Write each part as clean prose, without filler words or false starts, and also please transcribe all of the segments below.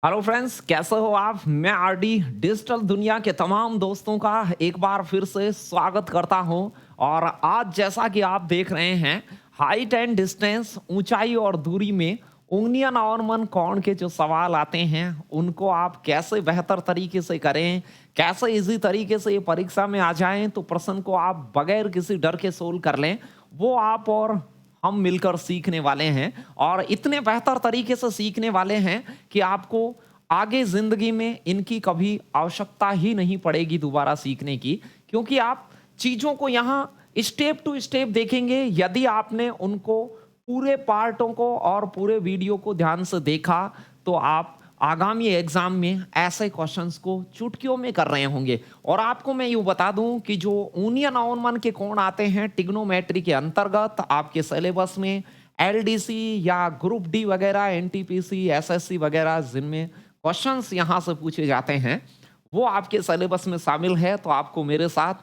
Hello friends, कैसे हो आप। मैं आरडी डिजिटल दुनिया के तमाम दोस्तों का एक बार फिर से स्वागत करता हूं। और आज जैसा कि आप देख रहे हैं, हाइट एंड डिस्टेंस, ऊंचाई और दूरी में उंगलियां और मन कौन के जो सवाल आते हैं उनको आप कैसे बेहतर तरीके से करें, कैसे इजी तरीके से ये परीक्षा में आ जाएं तो प्रश्न को आप बगैर किसी डर के सोल्व कर लें, वो आप और हम मिलकर सीखने वाले हैं। और इतने बेहतर तरीके से सीखने वाले हैं कि आपको आगे जिंदगी में इनकी कभी आवश्यकता ही नहीं पड़ेगी दोबारा सीखने की, क्योंकि आप चीजों को यहाँ स्टेप टू स्टेप देखेंगे। यदि आपने उनको पूरे पार्टों को और पूरे वीडियो को ध्यान से देखा तो आप आगामी एग्जाम में ऐसे क्वेश्चंस को चुटकियों में कर रहे होंगे। और आपको मैं यूँ बता दूं कि जो ऊनियन अवनमन के कोण आते हैं टिग्नोमेट्री के अंतर्गत आपके सिलेबस में, एलडीसी या ग्रुप डी वगैरह, एनटीपीसी, एसएससी वगैरह, जिनमें क्वेश्चंस यहाँ से पूछे जाते हैं, वो आपके सिलेबस में शामिल है। तो आपको मेरे साथ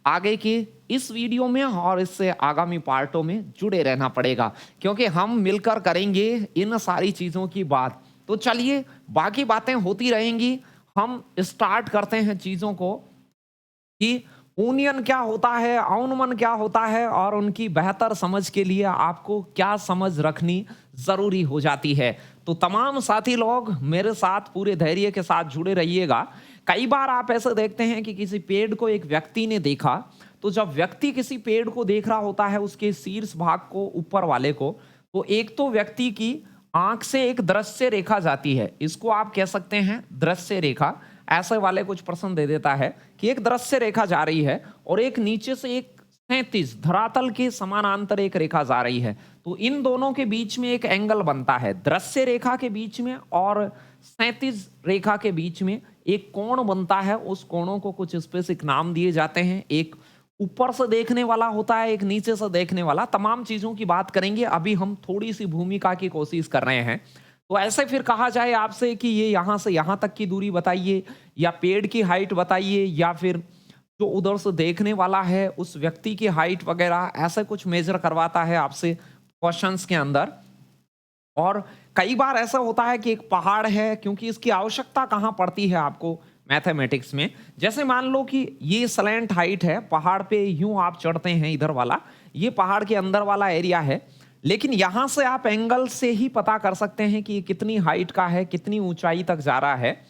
आगे की इस वीडियो में और इससे आगामी पार्टों में जुड़े रहना पड़ेगा, क्योंकि हम मिलकर करेंगे इन सारी चीज़ों की बात। तो चलिए, बाकी बातें होती रहेंगी। हम स्टार्ट करते हैं चीज़ों को कि यूनियन क्या होता है, अवनमन क्या होता है, और उनकी बेहतर समझ के लिए आपको क्या समझ रखनी ज़रूरी हो जाती है। तो तमाम साथी लोग मेरे साथ पूरे धैर्य के साथ जुड़े रहिएगा। कई बार आप ऐसे देखते हैं कि किसी पेड़ को एक व्यक्ति ने देखा, तो जब व्यक्ति किसी पेड़ को देख रहा होता है, उसके शीर्ष भाग को, ऊपर वाले को, तो एक तो व्यक्ति की आंख से एक दृश्य रेखा जाती है, इसको आप कह सकते हैं दृश्य रेखा। ऐसे वाले कुछ प्रश्न दे देता है कि एक दृश्य रेखा जा रही है और एक नीचे से एक 37 धरातल के समानांतर एक रेखा जा रही है। तो इन दोनों के बीच में एक एंगल बनता है, दृश्य रेखा के बीच में और 37 रेखा के बीच में एक कोण बनता है। उस कोणों को कुछ स्पेसिफिक नाम दिए जाते हैं। एक ऊपर से देखने वाला होता है, एक नीचे से देखने वाला। तमाम चीजों की बात करेंगे, अभी हम थोड़ी सी भूमिका की कोशिश कर रहे हैं। तो ऐसे फिर कहा जाए आपसे कि ये यहां से यहां तक की दूरी बताइए, या पेड़ की हाइट बताइए, या फिर जो उधर से देखने वाला है उस व्यक्ति की हाइट वगैरह, ऐसे कुछ मेजर करवाता है आपसे क्वेश्चंस के अंदर। और कई बार ऐसा होता है कि एक पहाड़ है, क्योंकि इसकी आवश्यकता कहाँ पड़ती है आपको मैथमेटिक्स में। जैसे मान लो कि ये स्लैंट हाइट है, पहाड़ पे यूं आप चढ़ते हैं, इधर वाला ये पहाड़ के अंदर वाला एरिया है, लेकिन यहां से आप एंगल से ही पता कर सकते हैं कि ये कितनी हाइट का है, कितनी ऊंचाई तक जा रहा है।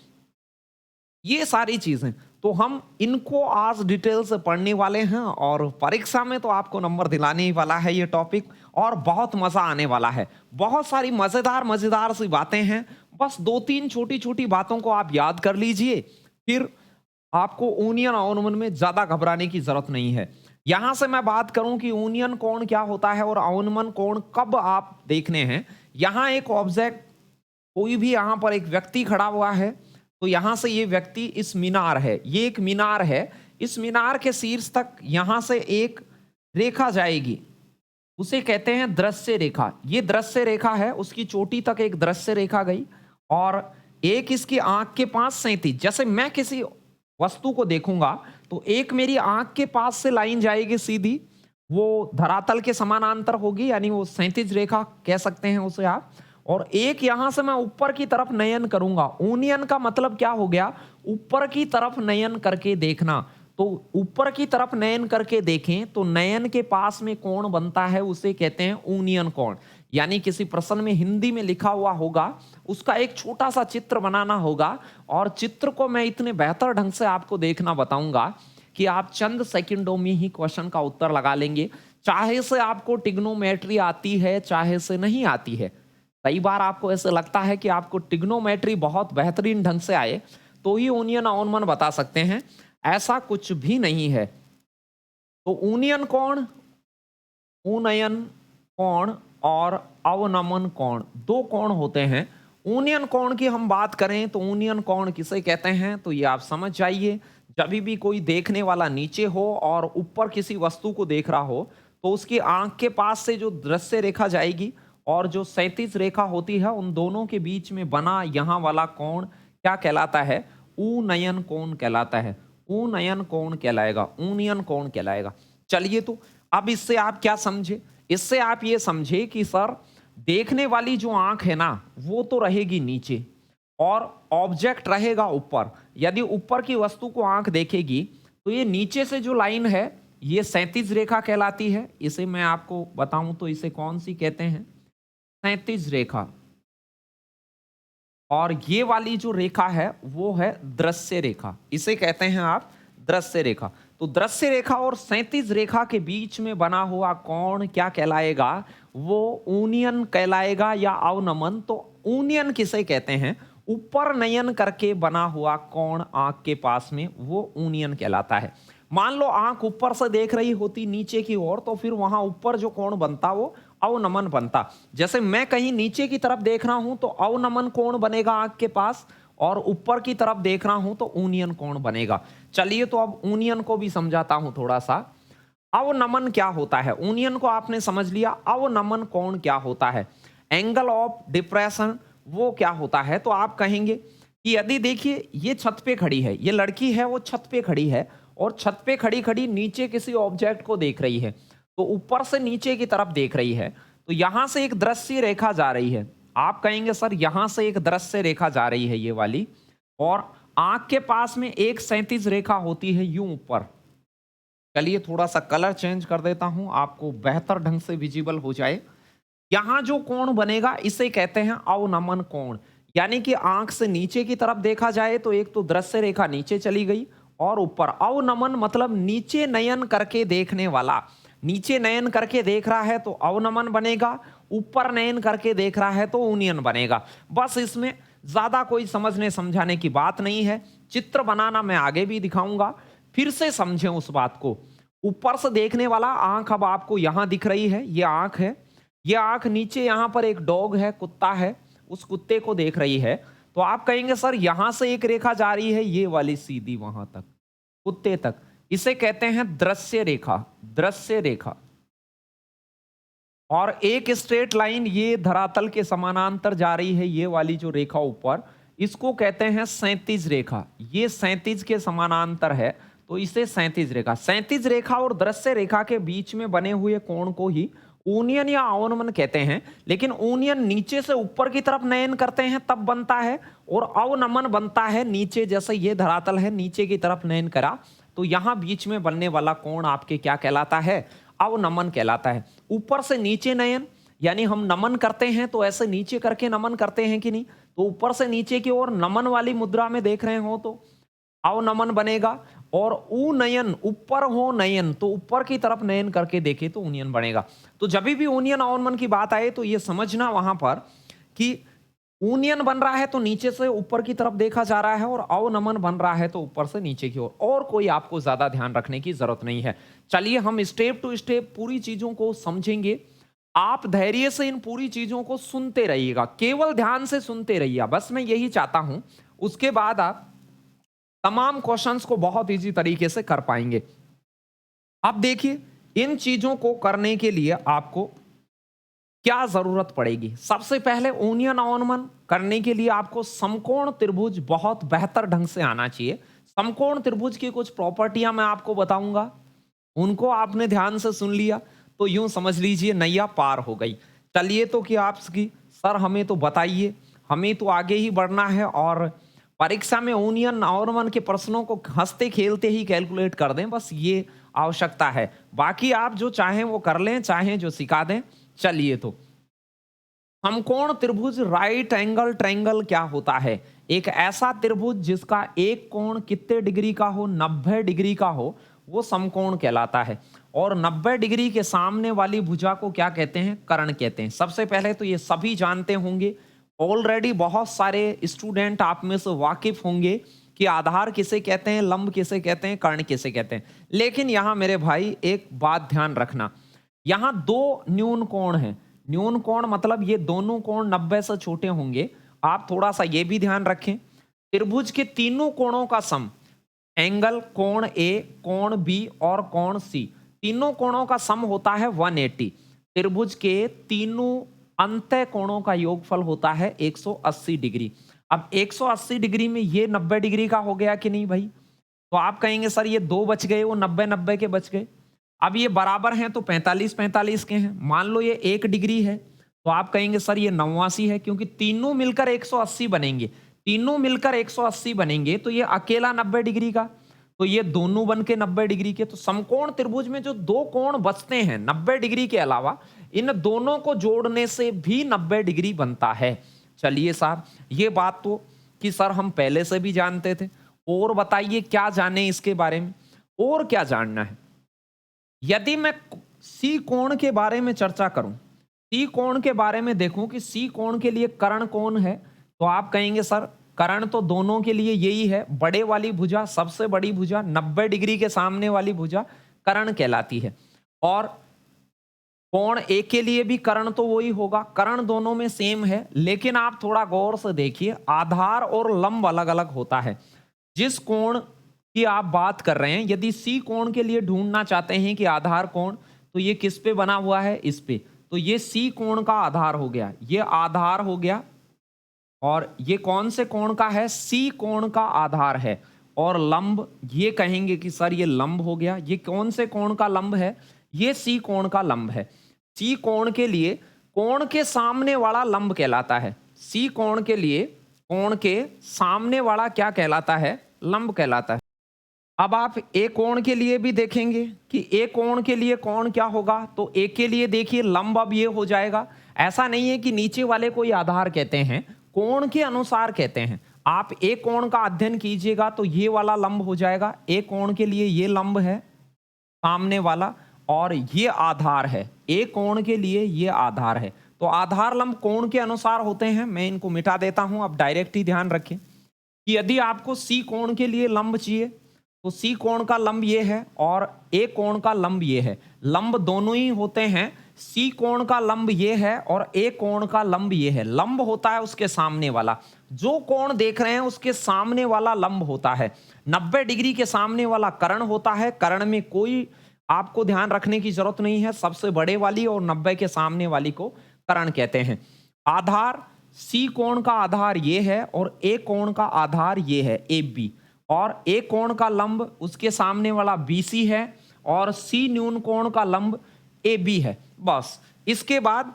ये सारी चीजें तो हम इनको आज डिटेल से पढ़ने वाले हैं, और परीक्षा में तो आपको नंबर दिलाने ही वाला है ये टॉपिक, और बहुत मजा आने वाला है। बहुत सारी मजेदार मजेदार सी बातें हैं। बस दो तीन छोटी छोटी बातों को आप याद कर लीजिए, फिर आपको ऊनियन अवनमन में ज्यादा घबराने की जरूरत नहीं है। यहां से मैं बात करूं कि ऊनियन कोण क्या होता है और अवनमन कोण कब आप देखने हैं। यहां एक ऑब्जेक्ट, कोई भी यहां पर एक व्यक्ति खड़ा हुआ है, तो यहां से ये व्यक्ति, इस मीनार है, ये एक मीनार है, इस मीनार के शीर्ष तक यहां से एक रेखा जाएगी, उसे कहते हैं दृश्य रेखा। ये दृश्य रेखा है, उसकी चोटी तक एक दृश्य रेखा गई, और एक इसकी आंख के पास 37, जैसे मैं किसी वस्तु को देखूंगा तो एक मेरी आंख के पास से लाइन जाएगी सीधी, वो धरातल के समानांतर होगी, यानी वो 37 रेखा कह सकते हैं उसे आप। और एक यहां से मैं ऊपर की तरफ नयन करूंगा। ऊनियन का मतलब क्या हो गया, ऊपर की तरफ नयन करके देखना। तो ऊपर की तरफ नयन करके देखें तो नयन के पास में कोण बनता है, उसे कहते हैं ऊनियन कोण। यानी किसी प्रश्न में हिंदी में लिखा हुआ होगा, उसका एक छोटा सा चित्र बनाना होगा, और चित्र को मैं इतने बेहतर ढंग से आपको देखना बताऊंगा कि आप चंद सेकंडों में ही क्वेश्चन का उत्तर लगा लेंगे। चाहे से आपको टिग्नोमेट्री आती है, चाहे से नहीं आती है। कई बार आपको ऐसे लगता है कि आपको टिग्नोमेट्री बहुत बेहतरीन ढंग से आए तो ही ऊनियन अवनमन बता सकते हैं, ऐसा कुछ भी नहीं है। तो ऊनियन कोण, उनयन कोण और अवनमन कोण, दो कोण होते हैं। ऊनियन कोण की हम बात करें तो ऊनियन कोण किसे कहते हैं, तो ये आप समझ जाइए। जब भी कोई देखने वाला नीचे हो और ऊपर किसी वस्तु को देख रहा हो, तो उसकी आंख के पास से जो दृश्य रेखा जाएगी और जो 37 रेखा होती है, उन दोनों के बीच में बना यहाँ वाला कोण क्या कहलाता है, उनयन कोण कहलाता है। उनयन कोण कहलाएगा, ऊनियन कोण कहलाएगा। चलिए, तो अब इससे आप क्या समझे, इससे आप ये समझे कि सर देखने वाली जो आंख है ना, वो तो रहेगी नीचे, और ऑब्जेक्ट रहेगा ऊपर। यदि ऊपर की वस्तु को आंख देखेगी तो ये नीचे से जो लाइन है ये 37 रेखा कहलाती है। इसे मैं आपको बताऊं तो इसे कौन सी कहते हैं? 37 रेखा। और ये वाली जो रेखा है वो है दृश्य रेखा, इसे कहते हैं आप दृश्य रेखा। तो दृश्य रेखा और 37 रेखा के बीच में बना हुआ कोण क्या कहलाएगा? वो ऊनियन कहलाएगा या अवनमन। तो ऊनियन किसे कहते हैं? ऊपर नयन करके बना हुआ कोण आंख के पास में, वो ऊनियन कहलाता है। मान लो आंख ऊपर से देख रही होती नीचे की ओर, तो फिर वहां ऊपर जो कोण बनता वो अवनमन बनता। जैसे मैं कहीं नीचे की तरफ देख रहा हूं तो अवनमन कोण बनेगा आंख के पास, और ऊपर की तरफ देख रहा हूं तो ऊनियन कोण बनेगा। चलिए तो अब ऊनियन को भी समझाता हूं थोड़ा सा। अवनमन क्या होता है? ऊनियन को आपने समझ लिया, अवनमन कोण क्या होता है? एंगल ऑफ डिप्रेशन वो क्या होता है? तो आप कहेंगे कि यदि देखिए ये छत पे खड़ी है, ये लड़की है वो छत पे खड़ी है, और छत पे खड़ी खड़ी नीचे किसी ऑब्जेक्ट को देख रही है, तो ऊपर से नीचे की तरफ देख रही है, तो यहां से एक दृश्य रेखा जा रही है। आप कहेंगे सर यहां से एक दृश्य रेखा जा रही है ये वाली, और आंख के पास में एक 37 रेखा होती है यूं ऊपर। चलिए थोड़ा सा कलर चेंज कर देता हूं आपको बेहतर ढंग से विजिबल हो जाए। यहां जो कोण बनेगा इसे कहते हैं अवनमन कोण। यानी कि आंख से नीचे की तरफ देखा जाए तो एक तो दृश्य रेखा नीचे चली गई, और ऊपर अवनमन मतलब नीचे नयन करके देखने वाला। नीचे नयन करके देख रहा है तो अवनमन बनेगा, ऊपर नयन करके देख रहा है तो ऊनियन बनेगा। बस इसमें ज्यादा कोई समझने समझाने की बात नहीं है। चित्र बनाना मैं आगे भी दिखाऊंगा, फिर से समझें उस बात को। ऊपर से देखने वाला आंख अब आपको यहां दिख रही है, ये आंख है। ये आंख नीचे यहां पर एक डॉग है, कुत्ता है, उस कुत्ते को देख रही है। तो आप कहेंगे सर यहां से एक रेखा जा रही है ये वाली सीधी वहां तक, कुत्ते तक, इसे कहते हैं दृश्य रेखा। दृश्य रेखा। और एक स्ट्रेट लाइन ये धरातल के समानांतर जा रही है, ये वाली जो रेखा ऊपर, इसको कहते हैं 37 रेखा। ये 37 के समानांतर है, तो इसे 37 रेखा। 37 रेखा और दृश्य रेखा के बीच में बने हुए कोण को ही ऊनियन या अवनमन कहते हैं। लेकिन ऊनियन नीचे से ऊपर की तरफ नयन करते हैं तब बनता है, और अवनमन बनता है नीचे, जैसे ये धरातल है नीचे की तरफ नयन करा, तो यहां बीच में बनने वाला कोण आपके क्या कहलाता है? अवनमन कहलाता है। ऊपर से नीचे नयन, यानी हम नमन करते हैं तो ऐसे नीचे करके नमन करते हैं कि नहीं? तो ऊपर से नीचे की ओर नमन वाली मुद्रा में देख रहे हो तो अवनमन बनेगा। और ऊ नयन, ऊपर हो नयन, तो ऊपर की तरफ नयन करके देखे तो ऊनियन बनेगा। तो जब भी ऊनियन अवनमन की बात आए तो ये समझना वहां पर कि ऊनियन बन रहा है तो नीचे से ऊपर की तरफ देखा जा रहा है, और अवनमन बन रहा है तो ऊपर से नीचे की ओर। और कोई आपको ज्यादा ध्यान रखने की जरूरत नहीं है। चलिए हम स्टेप टू स्टेप पूरी चीजों को समझेंगे। आप धैर्य से इन पूरी चीजों को सुनते रहिएगा, केवल ध्यान से सुनते रहिए, बस मैं यही चाहता हूं। उसके बाद आप तमाम क्वेश्चंस को बहुत इजी तरीके से कर पाएंगे। अब देखिए इन चीजों को करने के लिए आपको क्या जरूरत पड़ेगी। सबसे पहले ऊनियन अवनमन करने के लिए आपको समकोण त्रिभुज बहुत बेहतर ढंग से आना चाहिए। समकोण त्रिभुज की कुछ प्रॉपर्टियां मैं आपको बताऊंगा, उनको आपने ध्यान से सुन लिया तो यूं समझ लीजिए नैया पार हो गई। चलिए तो कि आपकी सर हमें तो बताइए, हमें तो आगे ही बढ़ना है, और परीक्षा में ऊनियन अवनमन के प्रश्नों को हंसते खेलते ही कैलकुलेट कर दें, बस ये आवश्यकता है। बाकी आप जो चाहें वो कर लें, चाहें जो सिखा दें। चलिए तो समकोण त्रिभुज राइट एंगल ट्रायंगल क्या होता है? एक ऐसा त्रिभुज जिसका एक कोण कितने डिग्री का हो? 90 डिग्री का हो, वो समकोण कहलाता है। और 90 डिग्री के सामने वाली भुजा को क्या कहते हैं? कर्ण कहते हैं। सबसे पहले तो ये सभी जानते होंगे, ऑलरेडी बहुत सारे स्टूडेंट आप में से वाकिफ होंगे कि आधार किसे कहते हैं, लंब किसे कहते हैं, कर्ण किसे कहते हैं। लेकिन यहां मेरे भाई एक बात ध्यान रखना, यहां दो न्यून कोण हैं। न्यून कोण मतलब ये दोनों कोण 90 से छोटे होंगे। आप थोड़ा सा ये भी ध्यान रखें, त्रिभुज के तीनों कोणों का सम, एंगल कोण ए, कोण बी और कोण सी, तीनों कोणों का सम होता है 180। त्रिभुज के तीनों अंतः कोणों का योगफल होता है 180 डिग्री। अब 180 डिग्री में ये 90 डिग्री का हो गया कि नहीं भाई? तो आप कहेंगे सर ये दो बच गए, वो 90-90 के बच गए। अब ये बराबर हैं तो 45-45 के हैं। मान लो ये 1 डिग्री है तो आप कहेंगे सर ये 89 है, क्योंकि तीनों मिलकर 180 बनेंगे। तीनों मिलकर 180 बनेंगे तो ये अकेला 90 डिग्री का, तो ये दोनों बन के 90 डिग्री के। तो समकोण त्रिभुज में जो दो कोण बचते हैं 90 डिग्री के अलावा, इन दोनों को जोड़ने से भी 90 डिग्री बनता है। चलिए साहब, ये बात तो कि सर हम पहले से भी जानते थे, और बताइए क्या जाने इसके बारे में, और क्या जानना है। यदि मैं सी कोण के बारे में चर्चा करूं, सी कोण के बारे में देखूं कि सी कोण के लिए कर्ण कौन है, तो आप कहेंगे सर कर्ण तो दोनों के लिए यही है, बड़े वाली भुजा, सबसे बड़ी भुजा 90 डिग्री के सामने वाली भुजा कर्ण कहलाती है। और कोण ए के लिए भी कर्ण तो वही होगा, कर्ण दोनों में सेम है। लेकिन आप थोड़ा गौर से देखिए, आधार और लंब अलग अलग होता है। जिस कोण की आप बात कर रहे हैं, यदि सी कोण के लिए ढूंढना चाहते हैं कि आधार कोण, तो ये किस पे बना हुआ है, इस पे, तो ये सी कोण का आधार हो गया, ये आधार हो गया। और ये कौन से कोण का है, सी कोण का आधार है। और लंब ये कहेंगे कि सर ये लंब हो गया, ये कौन से कोण का लंब है, ये सी कोण का लंब है। सी कोण के लिए कोण के सामने वाला लंब कहलाता है। सी कोण के लिए कोण के सामने वाला क्या कहलाता है, लंब कहलाता है। अब आप ए कोण के लिए भी देखेंगे कि ए कोण के लिए कोण क्या होगा, तो ए के लिए देखिए लंब अब ये हो जाएगा। ऐसा नहीं है कि नीचे वाले को ही आधार कहते हैं, कोण के अनुसार कहते हैं। आप ए कोण का अध्ययन कीजिएगा तो ये वाला लंब हो जाएगा, ए कोण के लिए ये लंब है सामने वाला, और ये आधार है, ए कोण के लिए ये आधार है। तो आधार लंब कोण के अनुसार होते हैं। मैं इनको मिटा देता हूं, अब डायरेक्ट ही ध्यान रखें कि यदि आपको सी कोण के लिए लंब चाहिए तो सी कोण का लंब ये है और ए कोण का लंब ये है। लंब दोनों ही होते हैं, सी कोण का लंब ये है और ए कोण का लंब ये है। लंब होता है उसके सामने वाला, जो कोण देख रहे हैं उसके सामने वाला लंब होता है। 90 डिग्री के सामने वाला कर्ण होता है। कर्ण में कोई आपको ध्यान रखने की जरूरत नहीं है, सबसे बड़े वाली और 90 के सामने वाली को कर्ण कहते हैं। आधार सी कोण का आधार ये है और ए कोण का आधार ये है, ए बी। और ए कोण का लंब उसके सामने वाला BC है और सी न्यून कोण का लंब AB है। बस इसके बाद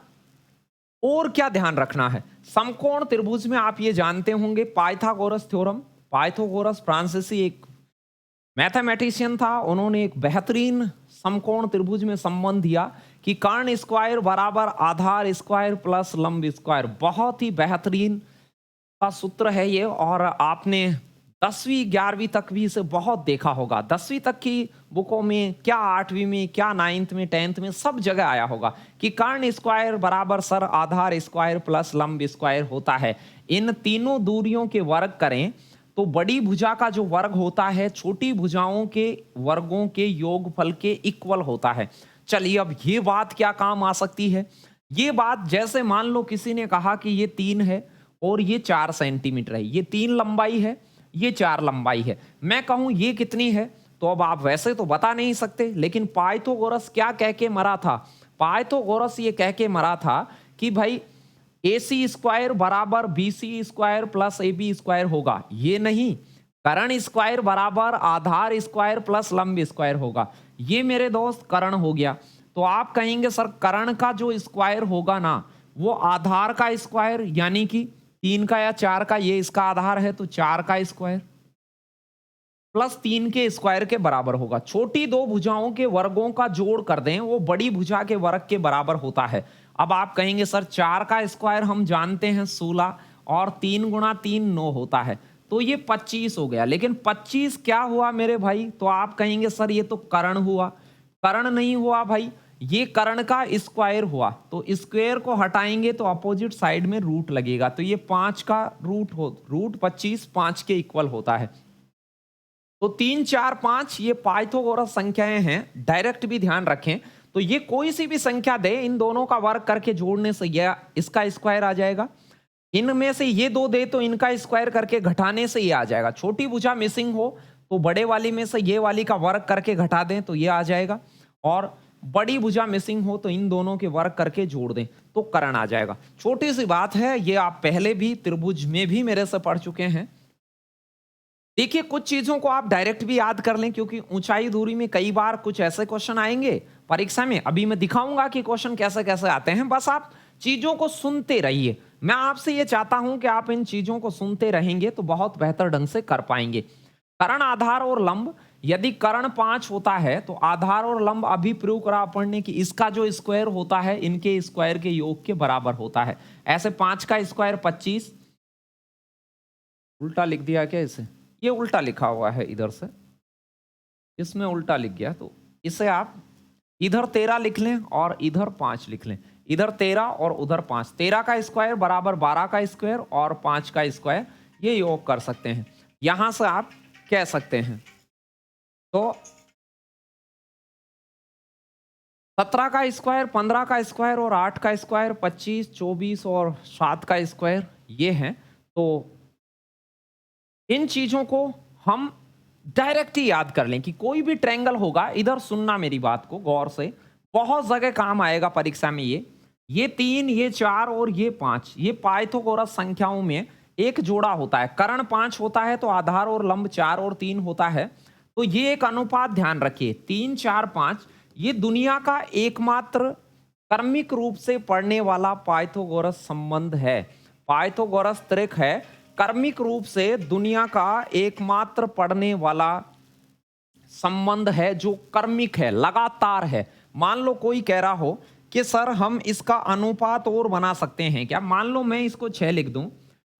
और क्या ध्यान रखना है, समकोण त्रिभुज में आप ये जानते होंगे पाइथागोरस थ्योरम। पाइथागोरस फ्रांसीसी एक मैथमेटिशियन था, उन्होंने एक बेहतरीन समकोण त्रिभुज में संबंध दिया कि कर्ण स्क्वायर बराबर आधार स्क्वायर प्लस लंब स्क्वायर। बहुत ही बेहतरीन का सूत्र है ये, और आपने 10वीं 11वीं तक भी इसे बहुत देखा होगा। 10वीं तक की बुकों में, क्या 8वीं में, क्या 9th में, 10th में, सब जगह आया होगा कि कर्ण स्क्वायर बराबर सर आधार स्क्वायर प्लस लंब स्क्वायर होता है। इन तीनों दूरियों के वर्ग करें तो बड़ी भुजा का जो वर्ग होता है छोटी भुजाओं के वर्गों के योगफल के इक्वल होता है। चलिए, अब ये बात क्या काम आ सकती है, ये बात जैसे मान लो किसी ने कहा कि ये 3 है और ये 4 सेंटीमीटर है, ये 3 लंबाई है, ये 4 लंबाई है। मैं कहूं ये कितनी है, तो अब आप वैसे तो बता नहीं सकते, लेकिन पाइथागोरस क्या कह के मरा था, पाइथागोरस ये कह के मरा था कि भाई AC स्क्वायर बराबर BC square plus AB square होगा। ये नहीं, कर्ण स्क्वायर बराबर आधार स्क्वायर प्लस लंब स्क्वायर होगा। ये मेरे दोस्त कर्ण हो गया। तो आप कहेंगे सर कर्ण का जो स्क्वायर होगा ना, वो आधार का स्क्वायर यानी कि 3 का या 4 का, ये इसका आधार है तो 4 का स्क्वायर प्लस 3 के स्क्वायर के बराबर होगा। छोटी दो भुजाओं के वर्गों का जोड़ कर दें, वो बड़ी भुजा के वर्ग के बराबर होता है। अब आप कहेंगे सर 4 का स्क्वायर हम जानते हैं 16 और 3 गुणा 3 9 होता है, तो ये 25 हो गया। लेकिन 25 क्या हुआ मेरे भाई, तो आप कहेंगे सर ये तो कर्ण हुआ। कर्ण नहीं हुआ भाई, ये कर्ण का स्क्वायर हुआ। तो स्क्वायर को हटाएंगे तो अपोजिट साइड में रूट लगेगा, तो ये 5 का रूट 25 5 के इक्वल होता है। तो 3 4 5 ये पाइथागोरस संख्याएं हैं, डायरेक्ट भी ध्यान रखें। तो ये कोई सी भी संख्या दे, इन दोनों का वर्ग करके जोड़ने से ये इसका स्क्वायर आ जाएगा। इनमें से ये दो दे तो इनका स्क्वायर करके घटाने से ये आ जाएगा। छोटी भुजा मिसिंग हो तो बड़े वाली में से ये वाली का वर्ग करके घटा दें तो ये आ जाएगा, और बड़ी भुजा मिसिंग हो तो इन दोनों के वर्ग करके जोड़ दें तो कर्ण आ जाएगा। छोटी सी बात है, ये आप पहले भी त्रिभुज में भी मेरे से पढ़ चुके हैं। देखिए, कुछ चीजों को आप डायरेक्ट भी याद कर लें, क्योंकि ऊंचाई दूरी में कई बार कुछ ऐसे क्वेश्चन आएंगे परीक्षा में। अभी मैं दिखाऊंगा कि क्वेश्चन कैसे कैसे आते हैं, बस आप चीजों को सुनते रहिए। मैं आपसे ये चाहता हूं कि आप इन चीजों को सुनते रहेंगे तो बहुत बेहतर ढंग से कर पाएंगे। कर्ण, आधार और लंब, यदि कर्ण 5 होता है तो आधार और लंब अभी प्रूव करा अपन ने कि इसका जो स्क्वायर होता है इनके स्क्वायर के योग के बराबर होता है। ऐसे 5 का स्क्वायर 25, उल्टा लिख दिया क्या इसे, ये उल्टा लिखा हुआ है इधर से, इसमें उल्टा लिख गया, तो इसे आप इधर 13 लिख लें और इधर 5 लिख लें। इधर 13 और उधर 5, 13 का स्क्वायर बराबर 12 का स्क्वायर और 5 का स्क्वायर, ये योग कर सकते हैं। यहां से आप कह सकते हैं तो 17 का स्क्वायर, 15 का स्क्वायर और 8 का स्क्वायर, 25, 24 और 7 का स्क्वायर, ये है। तो इन चीजों को हम डायरेक्ट ही याद कर लें कि कोई भी ट्रायंगल होगा, इधर सुनना मेरी बात को गौर से, बहुत जगह काम आएगा परीक्षा में। ये 3, ये 4 और ये 5, ये पाइथागोरस संख्याओं में एक जोड़ा होता है। कर्ण 5 होता है तो आधार और लंब 4 और 3 होता है। तो ये एक अनुपात ध्यान रखिए, 3, 4, 5, ये दुनिया का एकमात्र क्रमिक रूप से पढ़ने वाला पाइथागोरस संबंध है। पाइथागोरस त्रिक है, क्रमिक रूप से दुनिया का एकमात्र पढ़ने वाला संबंध है जो क्रमिक है, लगातार है। मान लो कोई कह रहा हो कि सर हम इसका अनुपात और बना सकते हैं क्या, मान लो मैं इसको 6 लिख दूं,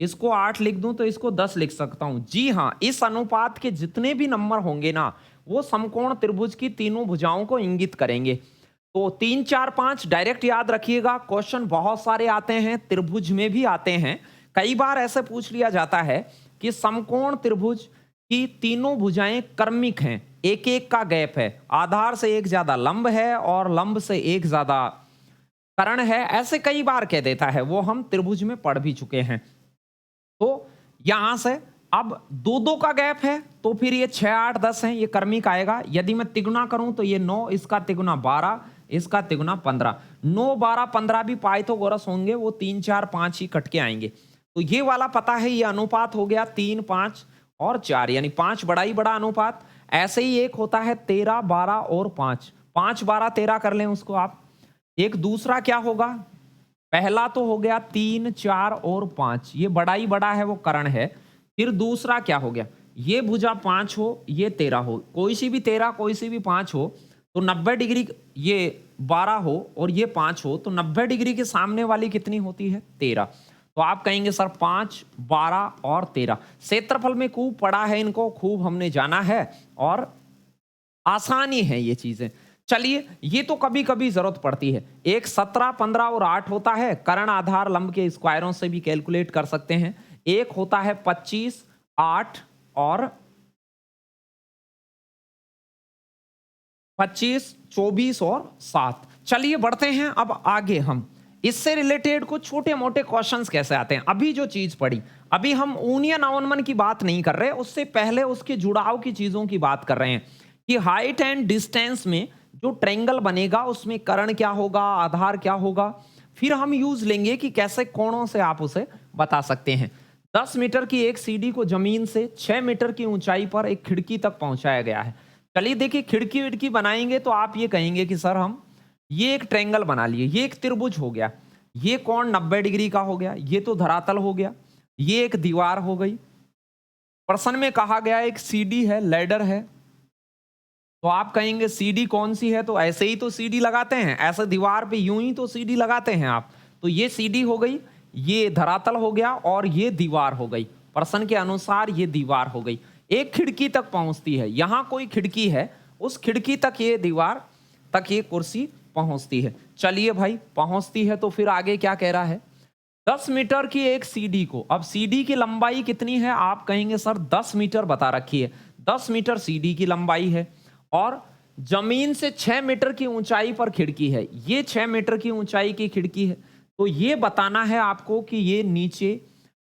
इसको 8 लिख दूं, तो इसको 10 लिख सकता हूं। जी हां, इस अनुपात के जितने भी नंबर होंगे ना, वो समकोण त्रिभुज की तीनों भुजाओं को इंगित करेंगे। तो 3, 4, 5 डायरेक्ट याद रखिएगा। क्वेश्चन बहुत सारे आते हैं, त्रिभुज में भी आते हैं। कई बार ऐसे पूछ लिया जाता है कि समकोण त्रिभुज की तीनों भुजाएं क्रमिक हैं, एक एक का गैप है, आधार से एक ज्यादा लंब है और लंब से एक ज्यादा कर्ण है, ऐसे कई बार कह देता है, वो हम त्रिभुज में पढ़ भी चुके हैं। तो यहां से अब 2-2 का गैप है तो फिर ये 6, 8, 10 है, ये क्रमिक आएगा। यदि मैं तिगुना करूं तो ये 9, इसका तिगुना 12, इसका तिगुना 15, 9, 12, 15 भी पाइथागोरस होंगे, वो 3, 4, 5 ही कट के आएंगे। तो ये वाला पता है, ये अनुपात हो गया 3, 5 और 4, यानी 5 बड़ा ही बड़ा अनुपात। ऐसे ही एक होता है 13, 12 और 5, 5, 12, 13 कर लें उसको आप। एक दूसरा क्या होगा, पहला तो हो गया 3, 4 और 5, ये बड़ा ही बड़ा है, वो कर्ण है। फिर दूसरा क्या हो गया, ये भुजा 5 हो, ये 13 हो, कोई सी भी 13 कोई सी भी 5 हो तो 90 डिग्री, ये 12 हो और ये 5 हो तो 90 डिग्री के सामने वाली कितनी होती है, 13। तो आप कहेंगे सर 5, 12 और 13, क्षेत्रफल में खूब पढ़ा है, इनको खूब हमने जाना है और आसानी है ये चीजें। चलिए, ये तो कभी कभी जरूरत पड़ती है। एक 17, 15 और 8 होता है, कर्ण, आधार, लंब के स्क्वायरों से भी कैलकुलेट कर सकते हैं। एक होता है 25, 8 और 25, 24 और 7। चलिए बढ़ते हैं अब आगे, हम इससे रिलेटेड कुछ छोटे मोटे क्वेश्चंस कैसे आते हैं। अभी जो चीज पढ़ी, अभी हम ऊनियन अवनमन की बात नहीं कर रहे, उससे पहले उसके जुड़ाव की चीजों की बात कर रहे हैं कि हाइट एंड डिस्टेंस में जो ट्रायंगल बनेगा उसमें कर्ण क्या होगा, आधार क्या होगा। फिर हम यूज लेंगे कि कैसे कोणों से आप उसे बता सकते हैं। 10 मीटर की एक सीढ़ी को जमीन से 6 मीटर की ऊंचाई पर एक खिड़की तक पहुंचाया गया है। चलिए देखिए, खिड़की विड़की बनाएंगे तो आप ये कहेंगे कि सर हम ये एक ट्रायंगल बना लिए, ये एक त्रिभुज हो गया, ये कोण 90 डिग्री का हो गया, ये तो धरातल हो गया, ये एक दीवार हो गई। प्रश्न में कहा गया एक सीढ़ी है, लैडर है, तो आप कहेंगे सीढ़ी कौन सी है, तो ऐसे ही तो सीढ़ी लगाते हैं, ऐसे दीवार पे यूं ही तो सीढ़ी लगाते हैं आप। तो ये सीढ़ी हो गई, ये धरातल हो गया और ये दीवार हो गई। प्रश्न के अनुसार ये दीवार हो गई, एक खिड़की तक पहुंचती है, यहां कोई खिड़की है, उस खिड़की तक ये दीवार तक ये कुर्सी पहुंचती है। चलिए भाई, पहुंचती है तो फिर आगे क्या कह रहा है, 10 मीटर की एक सीढ़ी को, अब सीढ़ी की लंबाई कितनी है, आप कहेंगे सर 10 मीटर बता रखी है, 10 मीटर सीढ़ी की लंबाई है और जमीन से 6 मीटर की ऊंचाई पर खिड़की है, ये 6 मीटर की ऊंचाई की खिड़की है। तो ये बताना है आपको कि ये नीचे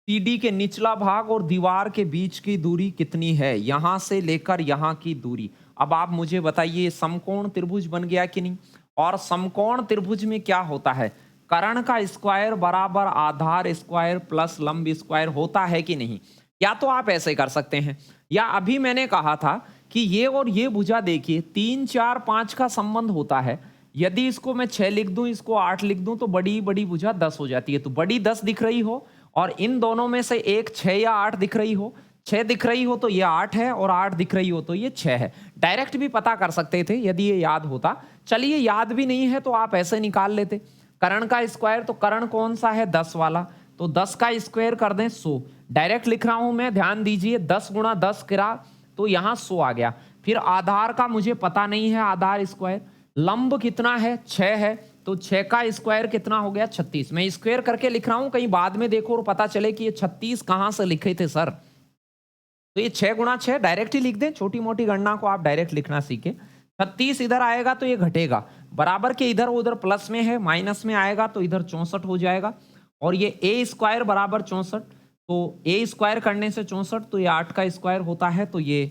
सीढ़ी के निचला भाग और दीवार के बीच की दूरी कितनी है, यहां से लेकर यहां की दूरी। अब आप मुझे बताइए समकोण त्रिभुज बन गया कि नहीं। और समकोण त्रिभुज में क्या होता है, कर्ण का स्क्वायर बराबर आधार स्क्वायर प्लस लंब स्क्वायर होता है कि नहीं। या तो आप ऐसे कर सकते हैं, या अभी मैंने कहा था कि ये और ये भुजा देखिए 3, 4, 5 का संबंध होता है, यदि इसको मैं 6 लिख दूं, इसको 8 लिख दूं, तो बड़ी बड़ी भुजा 10 हो जाती है। तो बड़ी 10 दिख रही हो और इन दोनों में से एक 6 या 8 दिख रही हो, 6 दिख रही हो तो ये 8 है और 8 दिख रही हो तो ये 6 है। डायरेक्ट भी पता कर सकते थे यदि ये याद होता। चलिए याद भी नहीं है तो आप ऐसे निकाल लेते। कर्ण का स्क्वायर, तो कर्ण कौन सा है? 10 वाला, तो 10 का स्क्वायर कर दें 100। डायरेक्ट लिख रहा हूं मैं, ध्यान दीजिए, 10 गुणा 10 करा तो यहां 100 आ गया। फिर आधार का मुझे पता नहीं है, आधार स्क्वायर। लंब कितना है? 6 है, तो 6 का स्क्वायर कितना हो गया? 36। मैं स्क्वायर करके लिख रहा हूं, कहीं बाद में देखो और पता चले कि ये 36 कहां से लिखे थे सर। तो ये 6 गुणा 6 डायरेक्ट ही लिख दें, छोटी मोटी गणना को आप डायरेक्ट लिखना सीखे। 36 इधर आएगा तो ये घटेगा, बराबर के इधर उधर प्लस में है, माइनस में आएगा तो इधर 64 हो जाएगा। और ये ए स्क्वायर बराबर 64, तो ए स्क्वायर करने से 64, तो ये 8 का स्क्वायर होता है। तो ये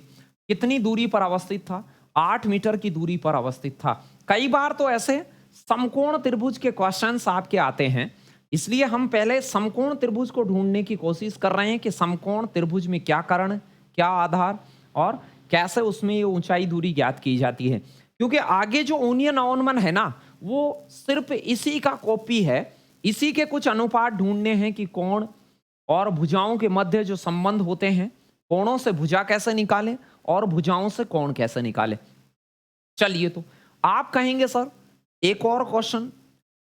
कितनी दूरी पर अवस्थित था? 8 मीटर की दूरी पर अवस्थित था। कई बार तो ऐसे समकोण त्रिभुज के क्वेश्चंस आपके आते हैं, इसलिए हम पहले समकोण त्रिभुज को ढूंढने की कोशिश कर रहे हैं कि समकोण त्रिभुज में क्या कर्ण, क्या आधार और कैसे उसमें ये ऊंचाई दूरी ज्ञात की जाती है। क्योंकि आगे जो ओनियन अवनमन है ना, वो सिर्फ इसी का कॉपी है। इसी के कुछ अनुपात ढूंढने हैं कि कोण और भुजाओं के मध्य जो संबंध होते हैं, कोणों से भुजा कैसे निकालें और भुजाओं से कोण कैसे निकालें। चलिए, तो आप कहेंगे सर एक और क्वेश्चन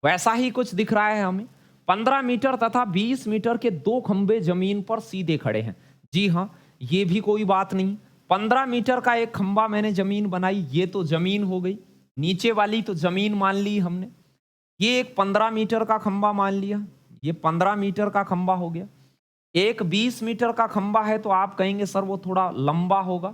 वैसा ही कुछ दिख रहा है हमें। 15 मीटर तथा 20 मीटर के दो खंबे जमीन पर सीधे खड़े हैं। जी हाँ, ये भी कोई बात नहीं। 15 मीटर का एक खंबा मैंने जमीन बनाई, ये तो जमीन हो गई, नीचे वाली तो जमीन मान ली हमने। ये एक 15 मीटर का खंबा मान लिया, ये 15 मीटर का खंबा हो गया। एक 20 मीटर का खंबा है, तो आप कहेंगे सर वो थोड़ा लंबा होगा।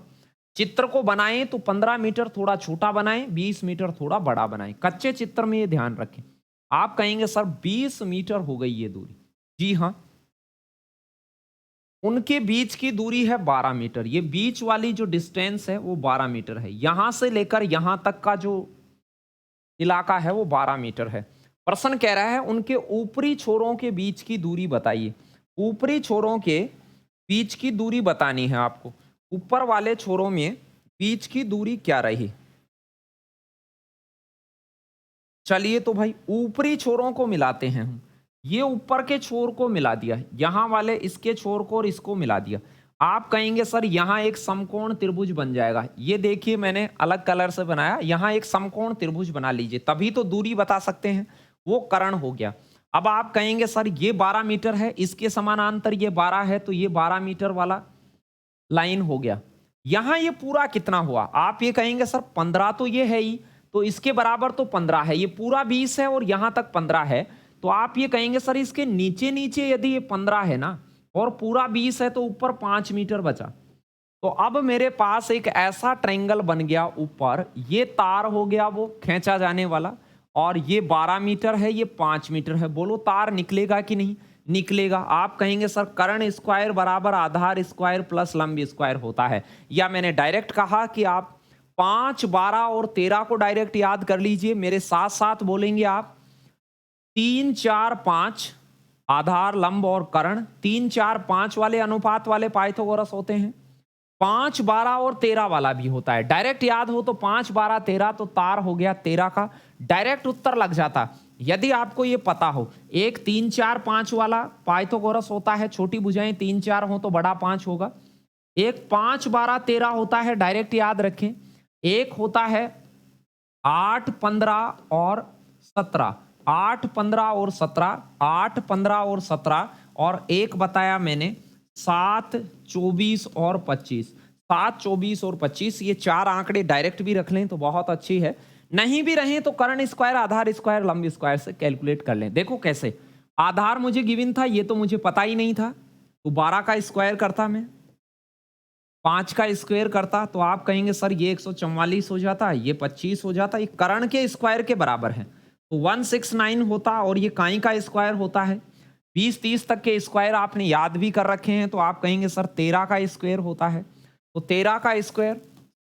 चित्र को बनाएं तो 15 मीटर थोड़ा छोटा बनाएं, 20 मीटर थोड़ा बड़ा बनाएं। कच्चे चित्र में ये ध्यान रखें। आप कहेंगे सर 20 मीटर हो गई ये दूरी। जी हाँ, उनके बीच की दूरी है 12 मीटर। ये बीच वाली जो डिस्टेंस है वो 12 मीटर है। यहां से लेकर यहां तक का जो इलाका है वो 12 मीटर है। प्रश्न कह रहा है उनके ऊपरी छोरों के बीच की दूरी बताइए। ऊपरी छोरों के बीच की दूरी बतानी है आपको। ऊपर वाले छोरों में बीच की दूरी क्या रही? चलिए, तो भाई ऊपरी छोरों को मिलाते हैं हम। ये ऊपर के छोर को मिला दिया, यहां वाले इसके छोर को और इसको मिला दिया। आप कहेंगे सर यहां एक समकोण त्रिभुज बन जाएगा। ये देखिए मैंने अलग कलर से बनाया, यहां एक समकोण त्रिभुज बना लीजिए, तभी तो दूरी बता सकते हैं। वो कर्ण हो गया। अब आप कहेंगे सर ये 12 मीटर है, इसके समानांतर ये 12 है, तो ये 12 मीटर वाला लाइन हो गया। यहां ये पूरा कितना हुआ? आप ये कहेंगे सर 15 तो ये है ही, तो इसके बराबर तो 15 है। ये पूरा 20 है और यहां तक 15 है, तो आप ये कहेंगे सर इसके नीचे नीचे यदि ये 15 है ना और पूरा 20 है, तो ऊपर 5 मीटर बचा। तो अब मेरे पास एक ऐसा ट्रायंगल बन गया। ऊपर ये तार हो गया वो खींचा जाने वाला, और ये 12 मीटर है, ये 5 मीटर है। बोलो तार निकलेगा कि नहीं निकलेगा? आप कहेंगे सर कर्ण स्क्वायर बराबर आधार स्क्वायर प्लस लंब स्क्वायर होता है। या मैंने डायरेक्ट कहा कि आप 5, 12 और 13 को डायरेक्ट याद कर लीजिए, मेरे साथ साथ बोलेंगे आप। 3, 4, 5 आधार लंब और कर्ण, 3, 4, 5 वाले अनुपात वाले पाइथागोरस होते हैं। 5, 12 और 13 वाला भी होता है। डायरेक्ट याद हो तो 5, 12, 13, तो तार हो गया 13 का। डायरेक्ट उत्तर लग जाता यदि आपको ये पता हो। एक 3, 4, 5 वाला पाइथागोरस होता है, छोटी भुजाएं 3, 4 हो तो बड़ा 5 होगा। एक 5, 12, 13 होता है, डायरेक्ट याद रखें। एक होता है 8, 15 और 17, 8, 15 और 17, 8, 15 और 17, और एक बताया मैंने 7, 24 और 25। 7, 24 और 25 ये 4 आंकड़े डायरेक्ट भी रख लें तो बहुत अच्छी है। नहीं भी रहे तो कर्ण स्क्वायर, आधार स्क्वायर, लंब स्क्वायर से कैलकुलेट कर लें। देखो कैसे, आधार मुझे गिवन था, ये तो मुझे पता ही नहीं था, तो 12 का स्क्वायर करता मैं, 5 का स्क्वायर करता, तो आप कहेंगे सर ये 144 हो जाता, ये 25 हो जाता। ये कर्ण के स्क्वायर के बराबर है, तो 169 होता। और ये काई का स्क्वायर होता है। 20, 30 तक के स्क्वायर आपने याद भी कर रखे हैं, तो आप कहेंगे सर 13 का स्क्वायर होता है, तो 13 का स्क्वायर।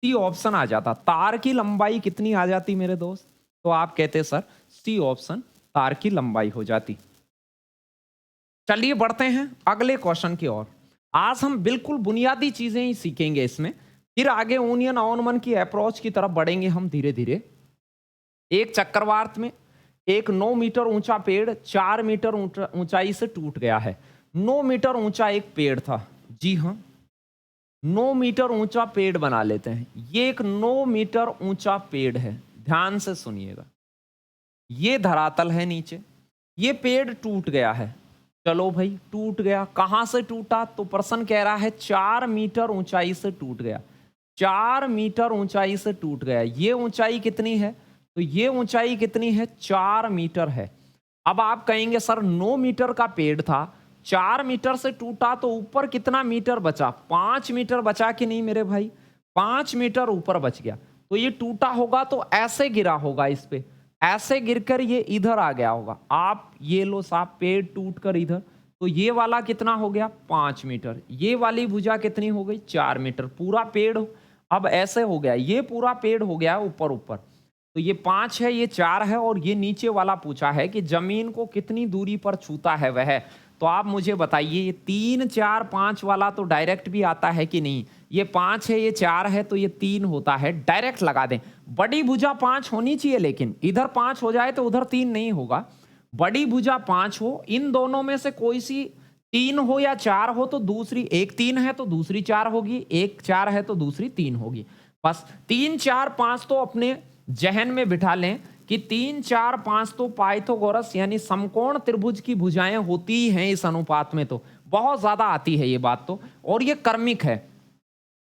सी ऑप्शन आ जाता। तार की लंबाई कितनी आ जाती मेरे दोस्त? तो आप कहते सर सी ऑप्शन तार की लंबाई हो जाती। चलिए बढ़ते हैं अगले क्वेश्चन की ओर। आज हम बिल्कुल बुनियादी चीजें ही सीखेंगे इसमें, फिर आगे ओनियन अवनमन की अप्रोच की तरफ बढ़ेंगे हम धीरे धीरे। एक चक्रवात में एक 9 मीटर ऊंचा पेड़ 4 मीटर ऊंचाई से टूट गया है। 9 मीटर ऊंचा एक पेड़ था। जी हाँ, 9 मीटर ऊंचा पेड़ बना लेते हैं। ये एक 9 मीटर ऊंचा पेड़ है। ध्यान से सुनिएगा। ये धरातल है नीचे, ये पेड़ टूट गया है। चलो भाई, टूट गया, कहां से टूटा? तो प्रश्न कह रहा है 4 मीटर ऊंचाई से टूट गया। 4 मीटर ऊंचाई से टूट गया। ये ऊंचाई कितनी है? तो ये ऊंचाई कितनी है? 4 मीटर है। अब आप कहेंगे सर 9 मीटर का पेड़ था, 4 मीटर से टूटा तो ऊपर कितना मीटर बचा? 5 मीटर बचा कि नहीं मेरे भाई? 5 मीटर ऊपर बच गया। तो ये टूटा होगा तो ऐसे गिरा होगा, इस पे ऐसे गिरकर ये इधर आ गया होगा। आप ये लो साहब, पेड़ टूट कर इधर, तो ये वाला कितना हो गया? 5 मीटर। ये वाली भुजा कितनी हो गई? 4 मीटर। पूरा पेड़ अब ऐसे हो गया, ये पूरा पेड़ हो गया ऊपर ऊपर। तो ये 5 है, ये 4 है, और ये नीचे वाला पूछा है कि जमीन को कितनी दूरी पर छूता है वह। तो आप मुझे बताइए, ये 3 4 5 वाला तो डायरेक्ट भी आता है कि नहीं? ये 5 है, ये 4 है, तो ये 3 होता है। डायरेक्ट लगा दें। बड़ी भुजा 5 होनी चाहिए, लेकिन इधर 5 हो जाए तो उधर 3 नहीं होगा। बड़ी भुजा 5 हो, इन दोनों में से कोई सी 3 हो या 4 हो, तो दूसरी, एक 3 है तो दूसरी 4 होगी, एक 4 है तो दूसरी 3 होगी। बस 3 4 5 तो अपने जहन में बिठा लें कि 3 4 5 तो पाइथागोरस यानी समकोण त्रिभुज की भुजाएं होती ही हैं इस अनुपात में। तो बहुत ज्यादा आती है ये बात तो, और ये कर्मिक है।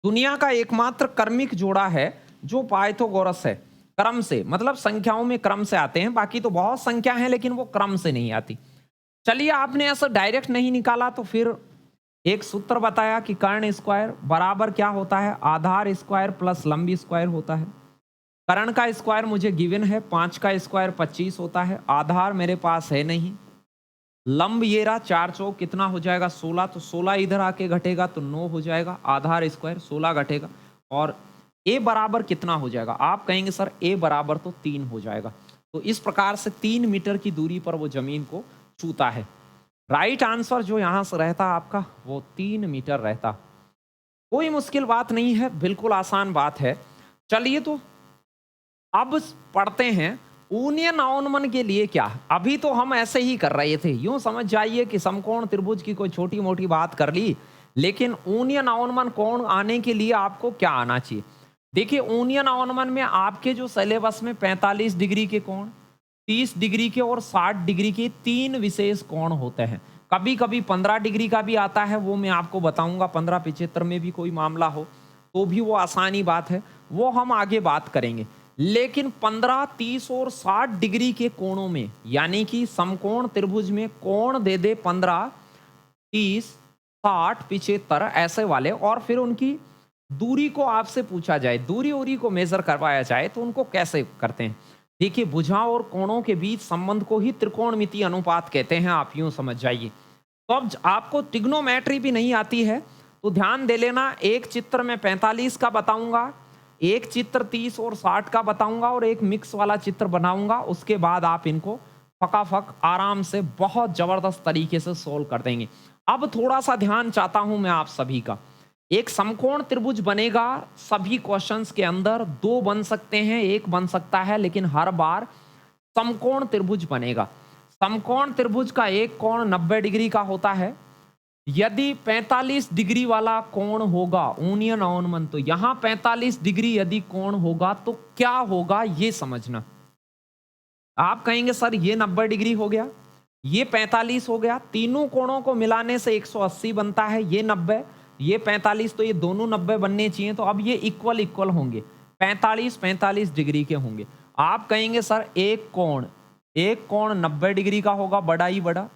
दुनिया का एकमात्र कर्मिक जोड़ा है जो पाइथागोरस है। क्रम से, मतलब संख्याओं में क्रम से आते हैं, बाकी तो बहुत संख्या है लेकिन वो क्रम से नहीं आती। चलिए, आपने ऐसा डायरेक्ट नहीं निकाला तो फिर एक सूत्र बताया कि कर्ण स्क्वायर बराबर क्या होता है? आधार स्क्वायर प्लस लंबी स्क्वायर होता है। कर्ण का स्क्वायर मुझे गिवन है, 5 का स्क्वायर 25 होता है। आधार मेरे पास है नहीं। लंब ये रहा, 4 चौक कितना हो जाएगा? 16। तो 16 इधर आके घटेगा तो 9 हो जाएगा। आधार स्क्वायर 16 घटेगा। और ए बराबर कितना हो जाएगा? आप कहेंगे सर ए बराबर तो 3 हो जाएगा। तो इस प्रकार से 3 मीटर की दूरी पर वो जमीन को छूता है। राइट आंसर जो यहां से रहता आपका, वो 3 मीटर रहता। कोई मुश्किल बात नहीं है, बिल्कुल आसान बात है। चलिए, तो अब पढ़ते हैं ऊनियन अवनमन के लिए क्या। अभी तो हम ऐसे ही कर रहे थे, यूं समझ जाइए कि समकोण त्रिभुज की कोई छोटी मोटी बात कर ली, लेकिन ऊनियन अवनमन कोण आने के लिए आपको क्या आना चाहिए? देखिए, ऊनियन अवनमन में आपके जो सिलेबस में 45 डिग्री के कोण, 30 डिग्री के और 60 डिग्री के 3 विशेष कोण होते हैं। कभी कभी 15 डिग्री का भी आता है, वो मैं आपको बताऊंगा। 15-75 में भी कोई मामला हो तो भी वो आसानी बात है, वो हम आगे बात करेंगे। लेकिन 15, 30 और 60 डिग्री के कोणों में, यानी कि समकोण त्रिभुज में कोण दे दे 15, 30, 60, 75 ऐसे वाले, और फिर उनकी दूरी को आपसे पूछा जाए, दूरी उरी को मेजर करवाया जाए, तो उनको कैसे करते हैं? देखिए, भुजाओं और कोणों के बीच संबंध को ही त्रिकोणमितीय अनुपात कहते हैं, आप यूं समझ जाइए। तो अब आपको ट्रिग्नोमेट्री भी नहीं आती है तो ध्यान दे लेना। एक चित्र में 45 का बताऊंगा, एक चित्र 30 और 60 का बताऊंगा, और एक मिक्स वाला चित्र बनाऊंगा। उसके बाद आप इनको फटाफट आराम से बहुत जबरदस्त तरीके से सोल्व कर देंगे। अब थोड़ा सा ध्यान चाहता हूं मैं आप सभी का। एक समकोण त्रिभुज बनेगा, सभी क्वेश्चंस के अंदर 2 बन सकते हैं, 1 बन सकता है, लेकिन हर बार समकोण त्रिभुज बनेगा। समकोण त्रिभुज का एक कोण 90 डिग्री का होता है। यदि 45 डिग्री वाला कोण होगा ऊनियन अवनमन, तो यहां 45 डिग्री यदि कोण होगा तो क्या होगा ये समझना। आप कहेंगे सर ये 90 डिग्री हो गया, ये 45 हो गया, तीनों कोणों को मिलाने से 180 बनता है। ये 90, ये 45, तो ये दोनों 90 बनने चाहिए। तो अब ये इक्वल इक्वल होंगे, 45 डिग्री के होंगे। आप कहेंगे सर एक कोण 90 डिग्री का होगा, बड़ा ही बड़ा,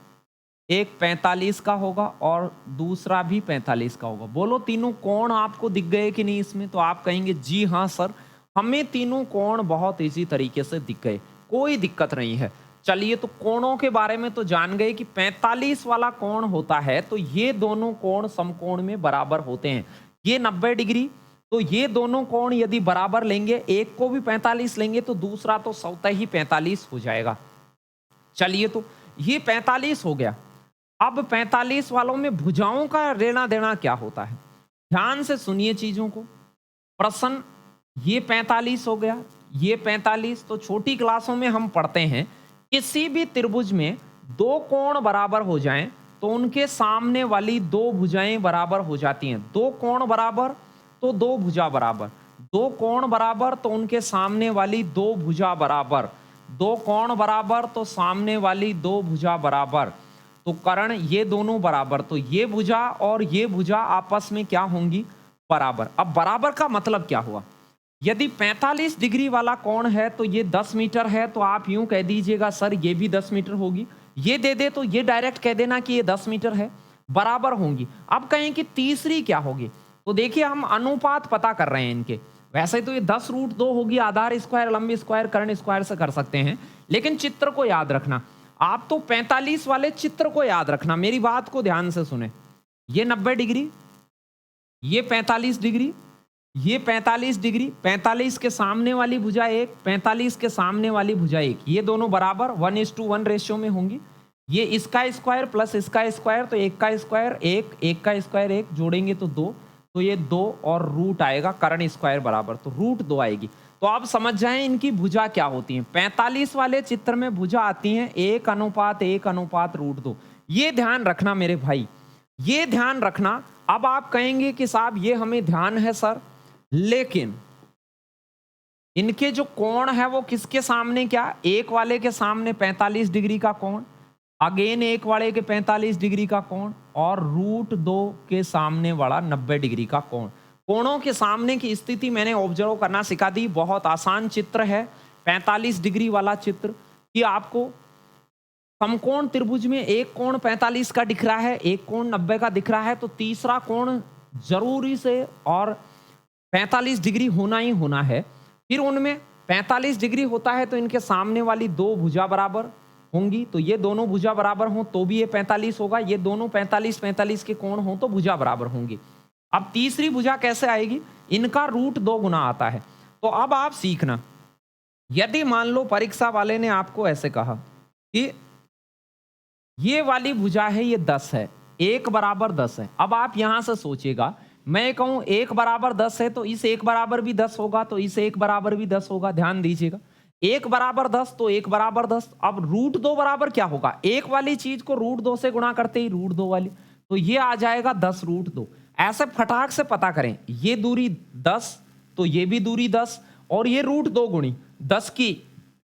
एक 45 का होगा और दूसरा भी 45 का होगा। बोलो तीनों कोण आपको दिख गए कि नहीं इसमें? तो आप कहेंगे जी हाँ सर, हमें तीनों कोण बहुत इजी तरीके से दिख गए, कोई दिक्कत नहीं है। चलिए, तो कोणों के बारे में तो जान गए कि 45 वाला कोण होता है तो ये दोनों कोण समकोण में बराबर होते हैं। ये 90 डिग्री, तो ये दोनों कोण यदि बराबर लेंगे, एक को भी 45 लेंगे तो दूसरा तो स्वतः ही 45 हो जाएगा। चलिए, तो ये 45 हो गया। अब 45 वालों में भुजाओं का लेना देना क्या होता है? ध्यान से सुनिए चीजों को। प्रश्न, ये 45 हो गया, ये 45। तो छोटी क्लासों में हम पढ़ते हैं किसी भी त्रिभुज में दो कोण बराबर हो जाएं तो उनके सामने वाली दो भुजाएं बराबर हो जाती हैं। दो कोण बराबर तो दो भुजा बराबर, दो कोण बराबर तो उनके सामने वाली दो भुजा बराबर, दो कोण बराबर तो सामने वाली दो भुजा बराबर। तो कर्ण ये दोनों बराबर, तो ये भुजा और ये भुजा आपस में क्या होंगी? बराबर। अब बराबर का मतलब क्या हुआ? यदि 45 डिग्री वाला कोण है तो ये 10 मीटर है, तो आप यूं कह दीजिएगा सर ये भी 10 मीटर होगी। ये दे दे तो ये डायरेक्ट कह देना कि ये 10 मीटर है, बराबर होंगी। अब कहें कि तीसरी क्या होगी, तो देखिए हम अनुपात पता कर रहे हैं इनके। वैसे तो ये 10√2 होगी, आधार स्क्वायर लंबी स्क्वायर कर्ण स्क्वायर से कर सकते हैं, लेकिन चित्र को याद रखना। आप तो 45 वाले चित्र को याद रखना, मेरी बात को ध्यान से सुने। ये 90 डिग्री, ये 45 डिग्री, ये 45 डिग्री, 45 के सामने वाली भुजा एक, 45 के सामने वाली भुजा एक, ये दोनों बराबर 1:1 रेशियो में होंगी। ये इसका स्क्वायर प्लस इसका स्क्वायर, तो एक का स्क्वायर एक, एक का स्क्वायर एक, जोड़ेंगे तो 2, तो ये 2 और रूट आएगा कर्ण स्क्वायर बराबर, तो √2 आएगी। तो आप समझ जाएं इनकी भुजा क्या होती है। 45 वाले चित्र में भुजा आती है 1:1:√2। ये ध्यान रखना मेरे भाई, ये ध्यान रखना। अब आप कहेंगे कि साहब ये हमें ध्यान है सर, लेकिन इनके जो कोण है वो किसके सामने, क्या एक वाले के सामने 45 डिग्री का कोण, अगेन एक वाले के 45 डिग्री का कोण, और √2 के सामने वाला 90 डिग्री का कोण। कोणों के सामने की स्थिति मैंने ऑब्जर्व करना सिखा दी। बहुत आसान चित्र है 45 डिग्री वाला चित्र, कि आपको समकोण त्रिभुज में एक कोण 45 का दिख रहा है, एक कोण 90 का दिख रहा है, तो तीसरा कोण जरूरी से और 45 डिग्री होना ही होना है। फिर उनमें 45 डिग्री होता है तो इनके सामने वाली दो भुजा बराबर होंगी, तो ये दोनों भुजा बराबर हों तो भी ये 45 होगा, ये दोनों 45 के कोण हों तो भुजा बराबर होंगी। अब तीसरी भुजा कैसे आएगी, इनका √2 गुना आता है। तो अब आप सीखना, यदि मान लो परीक्षा वाले ने आपको ऐसे कहा कि ये वाली भुजा है ये 10 है, 1 = 10 है। अब आप यहां से सोचिएगा, मैं कहूं 1 = 10 है तो इस 1 भी 10 होगा, तो इस 1 भी 10 होगा। ध्यान दीजिएगा, 1 = 10 तो 1 = 10। अब √2 बराबर क्या होगा, एक वाली चीज को √2 से गुणा करते ही √2 वाली, तो ये आ जाएगा 10√2। ऐसे फटाक से पता करें, ये दूरी 10 तो ये भी दूरी 10, और ये √2 गुणी 10 की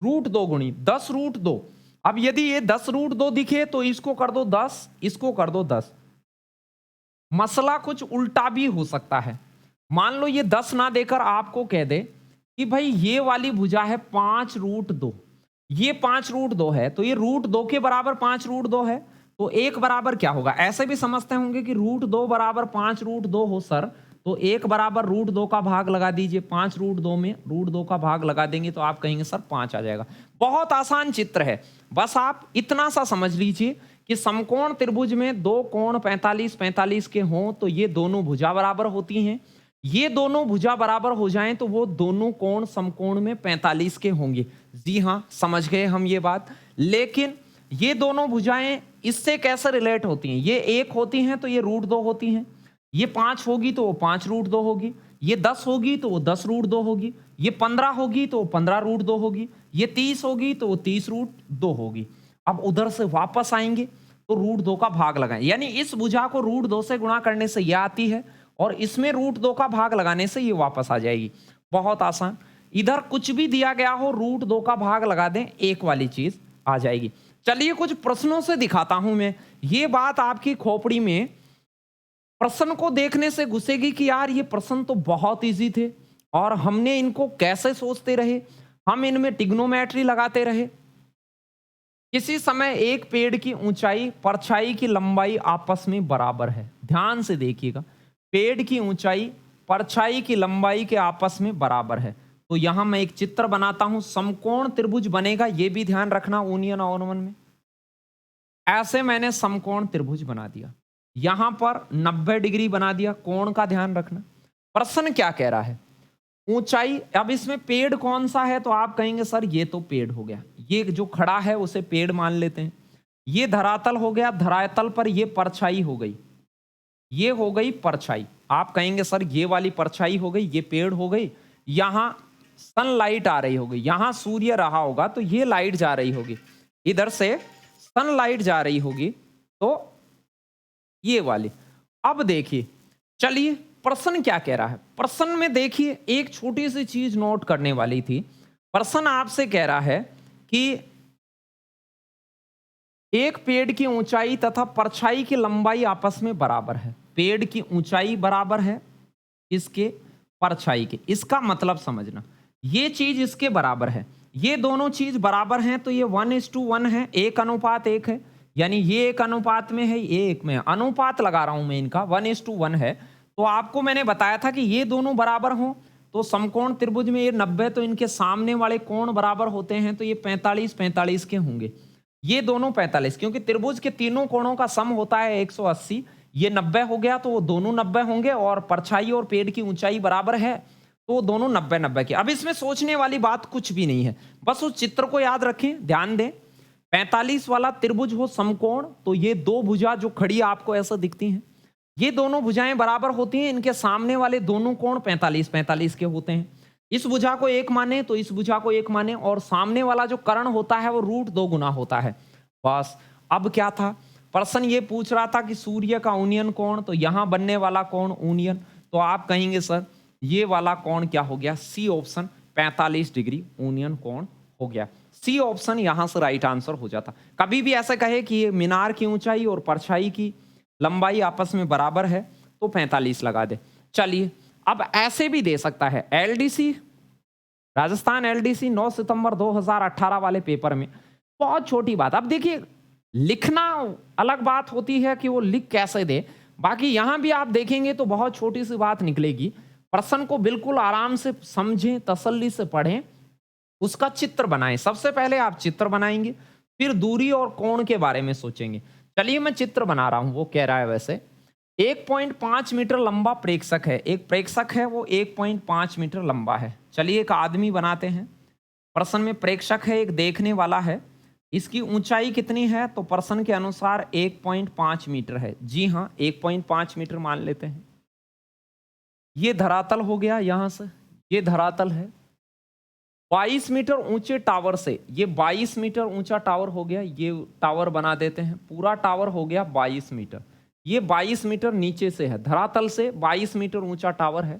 √2 गुणी 10√2। अब यदि ये 10√2 दिखे तो इसको कर दो 10, इसको कर दो 10। मसला कुछ उल्टा भी हो सकता है। मान लो ये 10 ना देकर आपको कह दे कि भाई ये वाली भुजा है 5√2, ये 5√2 है, तो ये √2 के बराबर 5√2 है, तो 1 बराबर क्या होगा। ऐसे भी समझते होंगे कि √2 बराबर 5√2 हो सर, तो 1 बराबर √2 का भाग लगा दीजिए, 5√2 में √2 का भाग लगा देंगे तो आप कहेंगे सर 5 आ जाएगा। बहुत आसान चित्र है, बस आप इतना सा समझ लीजिए कि समकोण त्रिभुज में दो कोण 45 के हों तो ये दोनों भुजा बराबर होती हैं। ये दोनों भुजा बराबर हो जाएं तो वो दोनों कोण समकोण में 45 के होंगे। जी हाँ, समझ गए हम ये बात। लेकिन ये दोनों भुजाएं इससे कैसे रिलेट होती हैं, ये 1 होती हैं तो ये √2 होती हैं, ये 5 होगी तो वो 5√2 होगी, ये 10 होगी तो वो 10√2 होगी, ये 15 होगी तो वो 15√2 होगी, ये 30 होगी तो वो 30√2 होगी। अब उधर से वापस आएंगे तो √2 का भाग लगाएं, यानी इस भुजा को √2 से गुणा करने से ये आती है और इसमें √2 का भाग लगाने से ये वापस आ जाएगी। बहुत आसान, इधर कुछ भी दिया गया हो √2 का भाग लगा दें, एक वाली चीज आ जाएगी। चलिए कुछ प्रश्नों से दिखाता हूं मैं, ये बात आपकी खोपड़ी में प्रश्न को देखने से घुसेगी कि यार ये प्रश्न तो बहुत इजी थे और हमने इनको कैसे सोचते रहे, हम इनमें ट्रिग्नोमेट्री लगाते रहे। किसी समय एक पेड़ की ऊंचाई परछाई की लंबाई आपस में बराबर है। ध्यान से देखिएगा, पेड़ की ऊंचाई परछाई की लंबाई के आपस में बराबर है। तो यहां मैं एक चित्र बनाता हूं, समकोण त्रिभुज बनेगा, यह भी ध्यान रखना यूनियन और ओनवन में। ऐसे मैंने समकोण त्रिभुज बना दिया, यहां पर 90 डिग्री बना दिया, कोण का ध्यान रखना। प्रश्न क्या कह रहा है, ऊंचाई। अब इसमें पेड़ कौन सा है, तो आप कहेंगे सर ये तो पेड़ हो गया, ये जो खड़ा है उसे पेड़ मान लेते हैं। ये धरातल हो गया, धरातल पर ये परछाई हो गई, ये हो गई परछाई। आप कहेंगे सर ये वाली परछाई हो गई, ये पेड़ हो गई। यहां सनलाइट आ रही होगी, यहां सूर्य रहा होगा तो ये लाइट जा रही होगी, इधर से सनलाइट जा रही होगी, तो ये वाली। अब देखिए, चलिए प्रश्न क्या कह रहा है। प्रश्न में देखिए एक छोटी सी चीज नोट करने वाली थी। प्रश्न आपसे कह रहा है कि एक पेड़ की ऊंचाई तथा परछाई की लंबाई आपस में बराबर है। पेड़ की ऊंचाई बराबर है इसके परछाई के, इसका मतलब समझना, ये चीज इसके बराबर है, ये दोनों चीज बराबर हैं, तो ये 1:1 है, 1:1 है, यानी ये एक अनुपात में है, ये एक में है। अनुपात लगा रहा हूं मैं इनका, 1:1 है। तो आपको मैंने बताया था कि ये दोनों बराबर हों तो समकोण त्रिभुज में ये 90, तो इनके सामने वाले कोण बराबर होते हैं, तो ये 45 के होंगे। ये दोनों 45, क्योंकि त्रिभुज के तीनों कोणों का सम होता है 180, ये 90 हो गया तो वो दोनों 90 होंगे, और परछाई और पेड़ की ऊंचाई बराबर है तो वो दोनों 90 के। अब इसमें सोचने वाली बात कुछ भी नहीं है, बस उस चित्र को याद रखें, ध्यान दें। 45 वाला त्रिभुज हो समकोण, तो ये दो भुजा जो खड़ी आपको ऐसा दिखती हैं, ये दोनों भुजाएं बराबर होती हैं, इनके सामने वाले दोनों कोण 45 के होते हैं। इस भुजा को एक माने तो इस भुजा को एक माने, और सामने वाला जो कर्ण होता है वो √2 गुना होता है। बस अब क्या था, प्रश्न ये पूछ रहा था कि सूर्य का ऊनियन कोण, तो यहां बनने वाला कोण ऊनियन, तो आप कहेंगे सर ये वाला कोण क्या हो गया, सी ऑप्शन 45 डिग्री ऊनियन कोण हो गया। सी ऑप्शन यहां से राइट आंसर हो जाता। कभी भी ऐसे कहे कि ये मीनार की ऊंचाई और परछाई की लंबाई आपस में बराबर है तो 45 लगा दे। चलिए अब ऐसे भी दे सकता है, एलडीसी राजस्थान एलडीसी 9 सितंबर 2018 वाले पेपर में, बहुत छोटी बात। अब देखिए लिखना अलग बात होती है कि वो लिख कैसे दे, बाकी यहां भी आप देखेंगे तो बहुत छोटी सी बात निकलेगी। प्रश्न को बिल्कुल आराम से समझें, तसल्ली से पढ़ें, उसका चित्र बनाएं। सबसे पहले आप चित्र बनाएंगे, फिर दूरी और कोण के बारे में सोचेंगे। चलिए मैं चित्र बना रहा हूं, वो कह रहा है वैसे 1.5 मीटर लंबा प्रेक्षक है, एक प्रेक्षक है वो 1.5 मीटर लंबा है। चलिए एक आदमी बनाते हैं। प्रश्न में प्रेक्षक है, एक देखने वाला है, इसकी ऊंचाई कितनी है, तो प्रश्न के अनुसार 1.5 मीटर है। जी हाँ 1.5 मीटर मान लेते हैं। ये धरातल हो गया, यहां से ये धरातल है। 22 मीटर ऊंचे टावर से, ये 22 मीटर ऊंचा टावर हो गया, ये टावर बना देते हैं, पूरा टावर हो गया 22 मीटर। ये 22 मीटर नीचे से है, धरातल से 22 मीटर ऊंचा टावर है,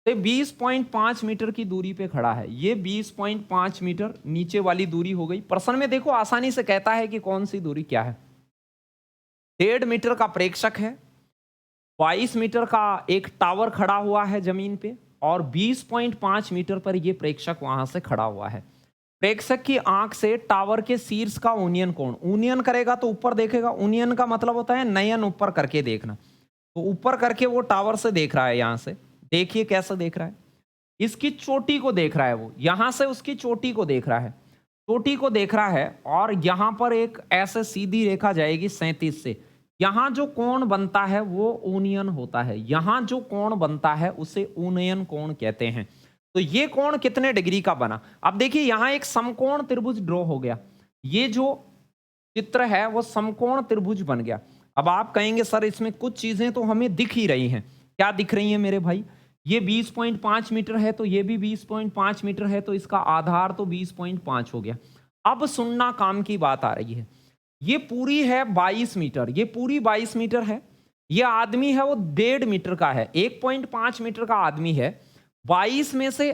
तो 20.5 मीटर की दूरी पे खड़ा है। ये 20.5 मीटर नीचे वाली दूरी हो गई। प्रश्न में देखो आसानी से कहता है कि कौन सी दूरी क्या है। 1.5 मीटर का प्रेक्षक है, 22 मीटर का एक टावर खड़ा हुआ है जमीन पे, और 20.5 मीटर पर यह प्रेक्षक वहां से खड़ा हुआ है। प्रेक्षक की आंख से टावर के शीर्ष का ऊनियन कोण, ऊनियन करेगा तो ऊपर देखेगा, ऊनियन का मतलब होता है नयन ऊपर करके देखना, तो ऊपर करके वो टावर से देख रहा है। यहां से देखिए कैसे देख रहा है, इसकी चोटी को देख रहा है, वो यहां से उसकी चोटी को देख रहा है, चोटी को देख रहा है, और यहां पर एक ऐसे सीधी रेखा जाएगी 37 से, यहां जो कोण बनता है वो ऊनियन होता है, यहां जो कोण बनता है उसे ऊनियन कोण कहते हैं। तो ये कोण कितने डिग्री का बना। अब देखिए यहां एक समकोण त्रिभुज ड्रॉ हो गया, ये जो चित्र है वो समकोण त्रिभुज बन गया। अब आप कहेंगे सर इसमें कुछ चीजें तो हमें दिख ही रही हैं, क्या दिख रही हैं मेरे भाई, ये 20.5 मीटर है तो ये भी 20.5 मीटर है, तो इसका आधार तो 20.5 हो गया। अब सुनना काम की बात आ रही है, ये पूरी है 22 मीटर, ये पूरी 22 मीटर है, ये आदमी है वो 1.5 मीटर का है, 1.5 मीटर का आदमी है, 22 में से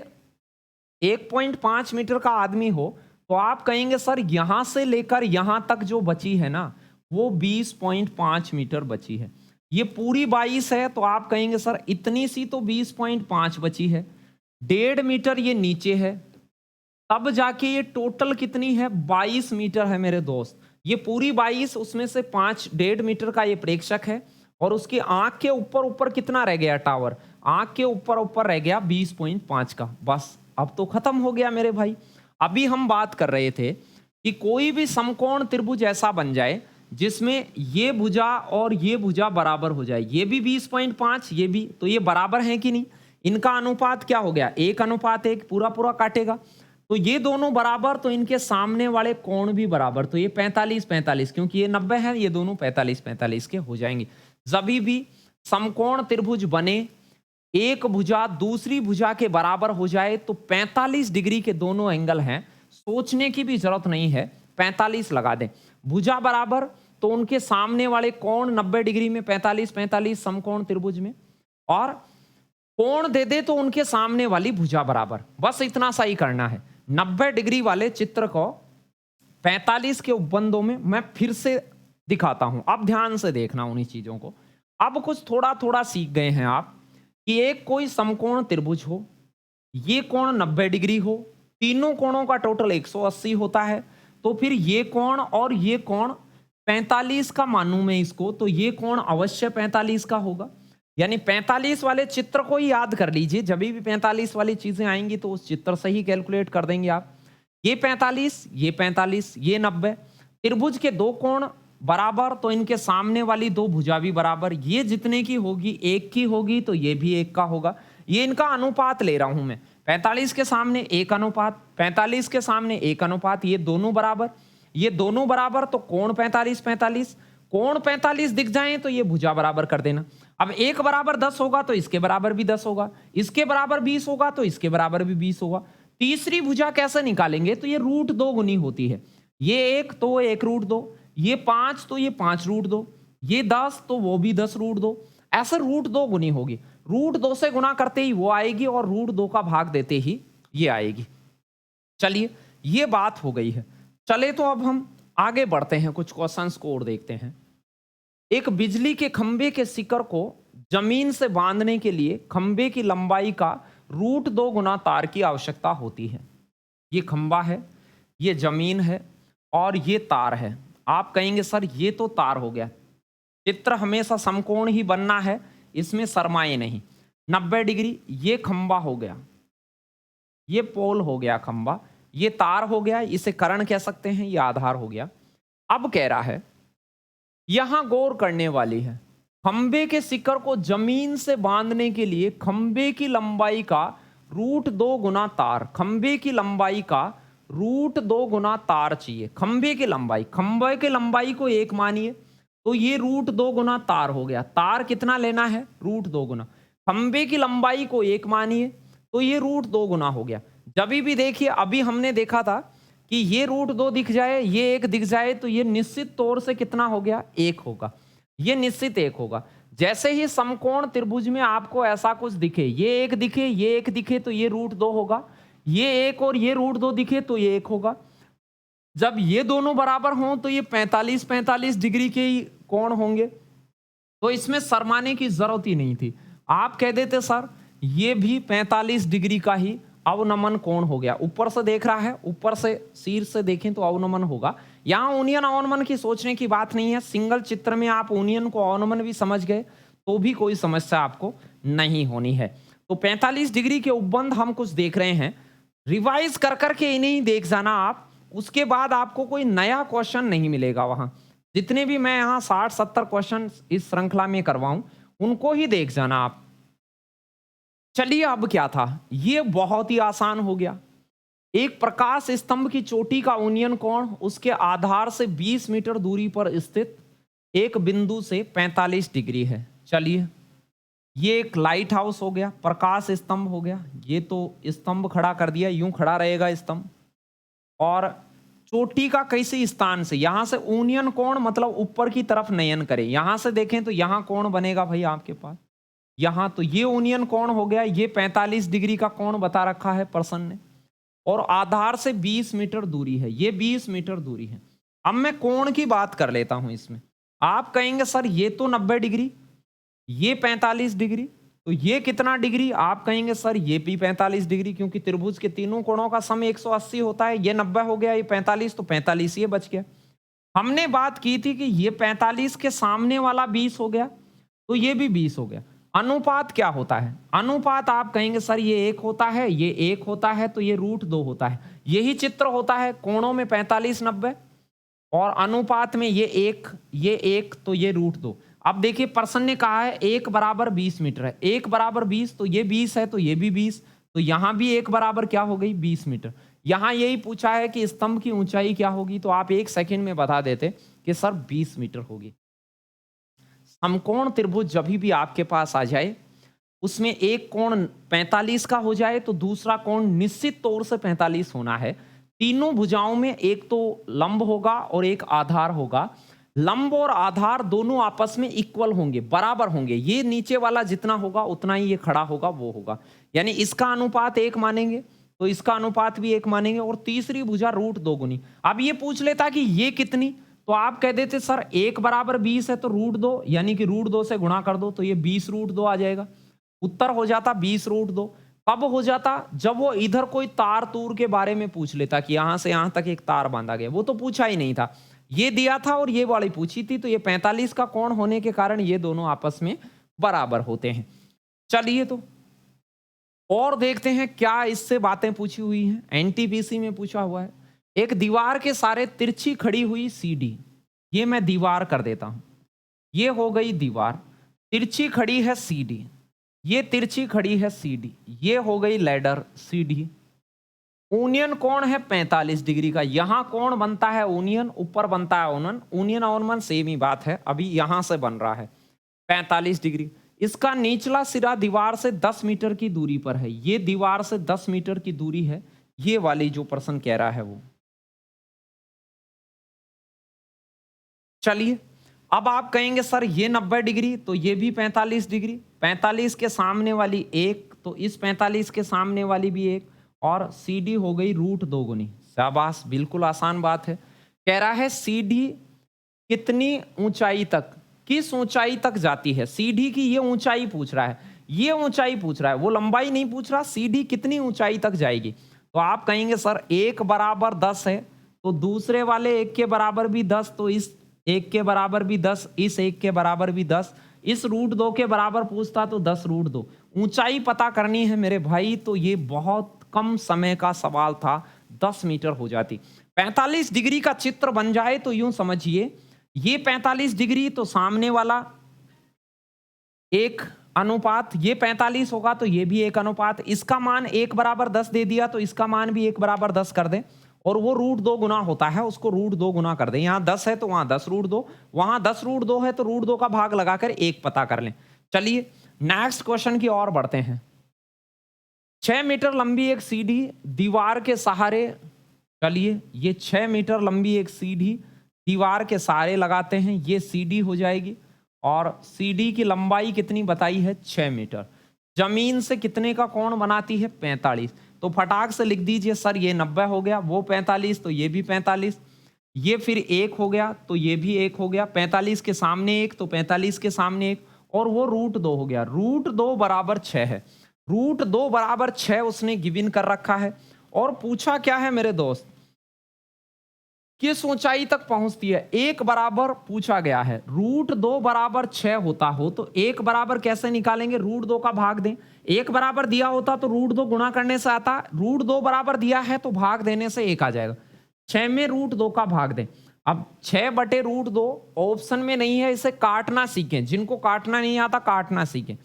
1.5 मीटर का आदमी हो, तो आप कहेंगे सर यहां से लेकर यहां तक जो बची है ना वो 20.5 मीटर बची है। ये पूरी 22 है तो आप कहेंगे सर इतनी सी तो 20.5 बची है, 1.5 मीटर ये नीचे है, तब जाके ये टोटल कितनी है 22 मीटर है मेरे दोस्त। ये पूरी 22, उसमें से 1.5 मीटर का ये प्रेक्षक है, और उसकी आंख के ऊपर ऊपर कितना रह गया टावर, आंख के ऊपर ऊपर रह गया 20.5 का। बस अब तो खत्म हो गया मेरे भाई। अभी हम बात कर रहे थे कि कोई भी समकोण त्रिभुज ऐसा बन जाए जिसमें ये भुजा और ये भुजा बराबर हो जाए, ये भी 20.5 ये भी, तो ये बराबर है कि नहीं, इनका अनुपात क्या हो गया 1:1, पूरा पूरा काटेगा, तो ये दोनों बराबर, तो इनके सामने वाले कोण भी बराबर, तो ये 45 क्योंकि ये 90 है, ये दोनों 45 के हो जाएंगे। जब भी समकोण त्रिभुज बने एक भुजा दूसरी भुजा के बराबर हो जाए तो 45 डिग्री के दोनों एंगल हैं, सोचने की भी जरूरत नहीं है, 45 लगा दें। भुजा बराबर तो उनके सामने वाले कोण 90 डिग्री में 45 45 समकोण त्रिभुज में, और कोण दे दे तो उनके सामने वाली भुजा बराबर, बस इतना सा ही करना है। 90 डिग्री वाले चित्र को 45 के उपबंधों में मैं फिर से दिखाता हूं, अब ध्यान से देखना उन्हीं चीजों को। अब कुछ थोड़ा थोड़ा सीख गए हैं आप कि एक कोई समकोण त्रिभुज हो, ये कोण 90 डिग्री हो, तीनों कोणों का टोटल 180 होता है, तो फिर ये कोण और ये कोण 45 का मानूं मैं इसको, तो ये कोण अवश्य 45 का होगा। यानी 45 वाले चित्र को ही याद कर लीजिए, जब भी 45 वाली चीजें आएंगी तो उस चित्र से ही कैलकुलेट कर देंगे आप। ये 45, ये 45, ये 90, त्रिभुज के दो कोण बराबर तो इनके सामने वाली दो भुजा भी बराबर, ये जितने की होगी एक की होगी तो ये भी एक का होगा। ये इनका अनुपात ले रहा हूं मैं, 45 के सामने एक अनुपात, 45 के सामने एक अनुपात, ये दोनों बराबर, ये दोनों बराबर तो कोण 45 45, कोण 45 दिख जाए तो ये भुजा बराबर कर देना। अब एक बराबर 10 होगा तो इसके बराबर भी 10 होगा, इसके बराबर 20 होगा तो इसके बराबर भी 20 होगा। तीसरी भुजा कैसे निकालेंगे, तो ये √2 गुनी होती है, ये एक तो एक √2, ये 5 तो ये 5 √2, ये 10 तो वो भी 10 √2, ऐसे √2 गुनी होगी। √2 से गुना करते ही वो आएगी और √2 का भाग देते ही ये आएगी। चलिए ये बात हो गई है। चले तो अब हम आगे बढ़ते हैं, कुछ क्वेश्चंस को और देखते हैं। एक बिजली के खंबे के शिखर को जमीन से बांधने के लिए खंबे की लंबाई का √2 गुना तार की आवश्यकता होती है। ये खंबा है, ये जमीन है और ये तार है। आप कहेंगे सर ये तो तार हो गया, चित्र हमेशा समकोण ही बनना है, इसमें शर्माए नहीं। 90 डिग्री ये खंबा हो गया, ये पोल हो गया खंबा, ये तार हो गया, इसे करण कह सकते हैं, ये आधार हो गया। अब कह रहा है यहां गौर करने वाली है, खंबे के शिखर को जमीन से बांधने के लिए खंबे की लंबाई का √2 गुना तार, खंबे की लंबाई का √2 गुना तार चाहिए। खंबे की लंबाई, खंबे की लंबाई को एक मानिए तो ये √2 गुना तार हो गया। तार कितना लेना है, √2 गुना। खंबे की लंबाई को एक मानिए तो ये √2 गुना हो गया। जब भी देखिए, अभी हमने देखा था कि ये √2 दिख जाए, ये एक दिख जाए तो ये निश्चित तौर से कितना हो गया, एक होगा, ये निश्चित एक होगा। जैसे ही समकोण त्रिभुज में आपको ऐसा कुछ दिखे, ये एक दिखे, ये एक दिखे तो ये √2 होगा, ये एक और ये √2 दिखे तो ये एक होगा। जब ये दोनों बराबर हों तो ये 45 45 डिग्री के ही कोण होंगे, तो इसमें शर्माने की जरूरत ही नहीं थी। आप कह देते सर ये भी 45 डिग्री का ही अवनमन कोण हो गया। ऊपर से देख रहा है, ऊपर से शीर्ष से देखें तो अवनमन होगा। यहां ओनियन अवनमन की सोचने की बात नहीं है, सिंगल चित्र में आप ओनियन को अवनमन भी समझ गए तो भी कोई समस्या आपको नहीं होनी है। तो 45 डिग्री के उपबंध हम कुछ देख रहे हैं, रिवाइज कर करके इन्हें देख जाना आप, उसके बाद आपको कोई नया क्वेश्चन नहीं मिलेगा। वहां जितने भी मैं यहाँ 60-70 क्वेश्चन इस श्रृंखला में करवाऊं उनको ही देख जाना आप। चलिए अब क्या था, ये बहुत ही आसान हो गया। एक प्रकाश स्तंभ की चोटी का उन्नयन कोण उसके आधार से 20 मीटर दूरी पर स्थित एक बिंदु से 45 डिग्री है। चलिए ये एक लाइट हाउस हो गया, प्रकाश स्तंभ हो गया, ये तो स्तंभ खड़ा कर दिया, यूं खड़ा रहेगा स्तंभ, और चोटी का किसी स्थान से, यहां से उन्नयन कोण मतलब ऊपर की तरफ नयन करें, यहां से देखें तो यहां कोण बनेगा भाई आपके पास, यहां तो ये उन्नयन कोण हो गया, ये 45 डिग्री का कोण बता रखा है पर्सन ने, और आधार से 20 मीटर दूरी है, ये 20 मीटर दूरी है। अब मैं कोण की बात कर लेता हूं इसमें। आप कहेंगे सर ये तो 90 डिग्री, ये 45 डिग्री, तो ये कितना डिग्री, आप कहेंगे सर ये भी 45 डिग्री, क्योंकि त्रिभुज के तीनों कोणों का सम 180 होता है। ये 90 हो गया, ये 45, तो 45 ये बच गया। हमने बात की थी कि ये 45 के सामने वाला 20 हो गया, तो ये भी 20 हो गया। अनुपात क्या होता है, अनुपात आप कहेंगे सर ये एक होता है, ये एक होता है, तो ये √2 होता है। यही चित्र होता है कोणों में 45 90, और अनुपात में ये एक तो ये √2। अब देखिए पर्सन ने कहा है 1 बराबर 20 मीटर है, 1 बराबर 20 तो ये 20 है, तो ये भी 20, तो यहां भी 1 बराबर क्या हो गई 20 मीटर। यहां यही पूछा है कि स्तंभ की ऊंचाई क्या होगी, तो आप 1 सेकंड में बता देते कि सर 20 मीटर होगी। समकोण त्रिभुज जब भी आपके पास आ जाए उसमें एक कोण 45 का हो जाए तो दूसरा कोण निश्चित तौर से 45 होना है। तीनों भुजाओं में एक तो लंब होगा और एक आधार होगा। लंब और आधार दोनों आपस में इक्वल होंगे, बराबर होंगे। ये नीचे वाला जितना होगा उतना ही ये खड़ा होगा, वो होगा। यानी इसका अनुपात 1 मानेंगे तो इसका अनुपात भी 1 मानेंगे, और तीसरी भुजा रूट 2 गुनी। अब ये पूछ लेता कि ये कितनी, तो आप कह देते सर 1 बराबर 20 है तो रूट 2, यानी कि रूट 2 से गुणा कर दो तो ये 20 रूट 2 आ जाएगा। उत्तर हो जाता 20 रूट 2। कब हो जाता, जब वो इधर कोई तार तूर के बारे में पूछ लेता कि यहां से यहां तक एक तार बांधा गया, वो तो पूछा ही नहीं था, ये दिया था और ये वाली पूछी थी। तो ये 45 का कोण होने के कारण ये दोनों आपस में बराबर होते हैं। चलिए तो और देखते हैं क्या इससे बातें पूछी हुई हैं। एनटीपीसी में पूछा हुआ है, एक दीवार के सारे तिरछी खड़ी हुई सीडी, ये मैं दीवार कर देता हूं, ये हो गई दीवार, तिरछी खड़ी है सीडी, ये तिरछी खड़ी है सीडी, ये हो गई लैडर सीडी। ओनियन कोण है 45 डिग्री का, यहां कोण बनता है ओनियन, ऊपर बनता है ओनन, ओनियन और ओनमन सेम ही बात है। अभी यहां से बन रहा है 45 डिग्री। इसका निचला सिरा दीवार से 10 मीटर की दूरी पर है, ये दीवार से 10 मीटर की दूरी है, ये वाली जो प्रश्न कह रहा है वो। चलिए अब आप कहेंगे सर ये 90 डिग्री तो ये भी 45 डिग्री, 45 के सामने वाली एक तो इस 45 के सामने वाली भी एक, और सीडी हो गई रूट 2 गुनी। शाबाश, बिल्कुल आसान बात है। कह रहा है सीडी कितनी ऊंचाई तक, किस ऊंचाई तक जाती है, सीडी की ये ऊंचाई पूछ रहा है, ये ऊंचाई पूछ रहा है, वो लंबाई नहीं पूछ रहा, सीडी कितनी ऊंचाई तक जाएगी। तो आप कहेंगे सर 1 बराबर 10 है तो दूसरे वाले 1 के बराबर भी 10, तो इस 1 के बराबर भी 10, इस 1 के बराबर भी 10, इस रूट 2 के बराबर पूछता तो 10 रूट 2। ऊंचाई पता करनी है मेरे भाई, तो ये बहुत कम समय का सवाल था, 10 मीटर हो जाती। 45 डिग्री का चित्र बन जाए तो यूं समझिए, ये 45 डिग्री तो सामने वाला एक अनुपात, ये 45 होगा तो ये भी एक अनुपात, इसका मान 1 बराबर 10 दे दिया तो इसका मान भी 1 बराबर 10 कर दें, और वो रूट 2 गुना होता है, उसको रूट 2 गुना कर दें। यहां 10 है तो वहां 10 रूट 2, वहां 10 रूट 2 है तो रूट 2 का भाग लगाकर 1 पता कर लें। चलिए नेक्स्ट क्वेश्चन की ओर बढ़ते हैं। 6 मीटर लंबी एक सीढ़ी दीवार के सहारे, चलिए ये 6 मीटर लंबी एक सीढ़ी दीवार के सहारे लगाते हैं, ये सीढ़ी हो जाएगी, और सीढ़ी की लंबाई कितनी बताई है 6 मीटर, जमीन से कितने का कोण बनाती है 45। तो फटाक से लिख दीजिए सर ये 90 हो गया, वो 45 तो ये भी 45, ये फिर 1 हो गया तो ये भी 1 हो गया, 45 के सामने 1 तो 45 के सामने 1, और वो रूट 2 हो गया। रूट 2 बराबर 6 है, रूट 2 बराबर 6 उसने गिवन कर रखा है। और पूछा क्या है मेरे दोस्त, किस ऊंचाई तक पहुंचती है, 1 बराबर पूछा गया है, रूट 2 बराबर 6 होता हो तो 1 बराबर कैसे निकालेंगे, रूट 2 का भाग दें। 1 बराबर दिया होता तो रूट 2 गुणा करने से आता, रूट 2 बराबर दिया है तो भाग देने से 1 आ जाएगा। 6 में रूट 2 का भाग दें। अब 6 बटे रूट 2 ऑप्शन में नहीं है, इसे काटना सीखें, जिनको काटना नहीं आता काटना सीखें।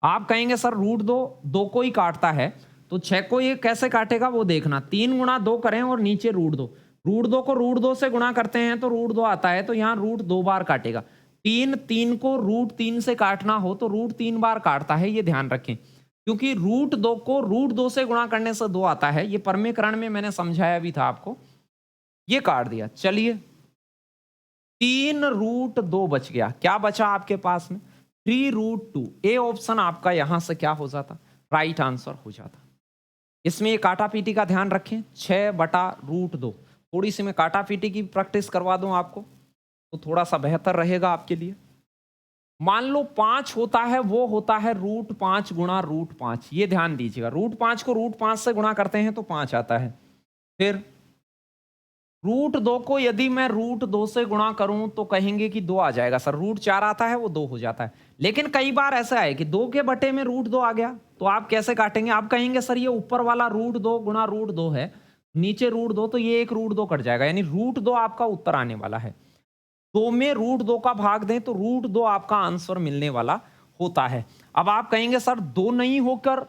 आप कहेंगे सर रूट 2 को ही काटता है, तो 6 को ये कैसे काटेगा वो देखना, 3 गुणा 2 करें और नीचे रूट 2, रूट 2 को रूट 2 से गुणा करते हैं तो रूट 2 आता है, तो यहाँ रूट 2 बार काटेगा। 3 को रूट 3 से काटना हो तो रूट 3 बार काटता है, ये ध्यान रखें, क्योंकि रूट 2 को रूट 2 से गुणा करने से 2 आता है, ये परमीकरण में मैंने समझाया भी था आपको, ये काट दिया। चलिए 3 रूट 2 बच गया, क्या बचा आपके पास में 3 रूट 2, ए ऑप्शन आपका यहां से क्या हो जाता, राइट आंसर हो जाता। इसमें ये काटा पीटी का ध्यान रखें, 6 बटा रूट 2, थोड़ी सी मैं काटा पीटी की प्रैक्टिस करवा दूं आपको तो थोड़ा सा बेहतर रहेगा आपके लिए। मान लो 5 होता है, वो होता है रूट 5 गुणा रूट 5, ये ध्यान दीजिएगा, रूट 5 को रूट 5 से गुणा करते हैं तो 5 आता है। फिर रूट 2 को यदि मैं रूट 2 से गुणा करूं तो कहेंगे कि 2 आ जाएगा सर, रूट 4 आता है वो 2 हो जाता है। लेकिन कई बार ऐसा है कि 2 के बटे में रूट 2 आ गया, तो आप कैसे काटेंगे, आप कहेंगे सर ये ऊपर वाला रूट 2 गुणा रूट 2 है, नीचे रूट 2, तो ये एक रूट 2 कट जाएगा, यानी रूट 2 आपका उत्तर आने वाला है। 2 में रूट 2 का भाग दें तो रूट 2 आपका आंसर मिलने वाला होता है। अब आप कहेंगे सर 2 नहीं होकर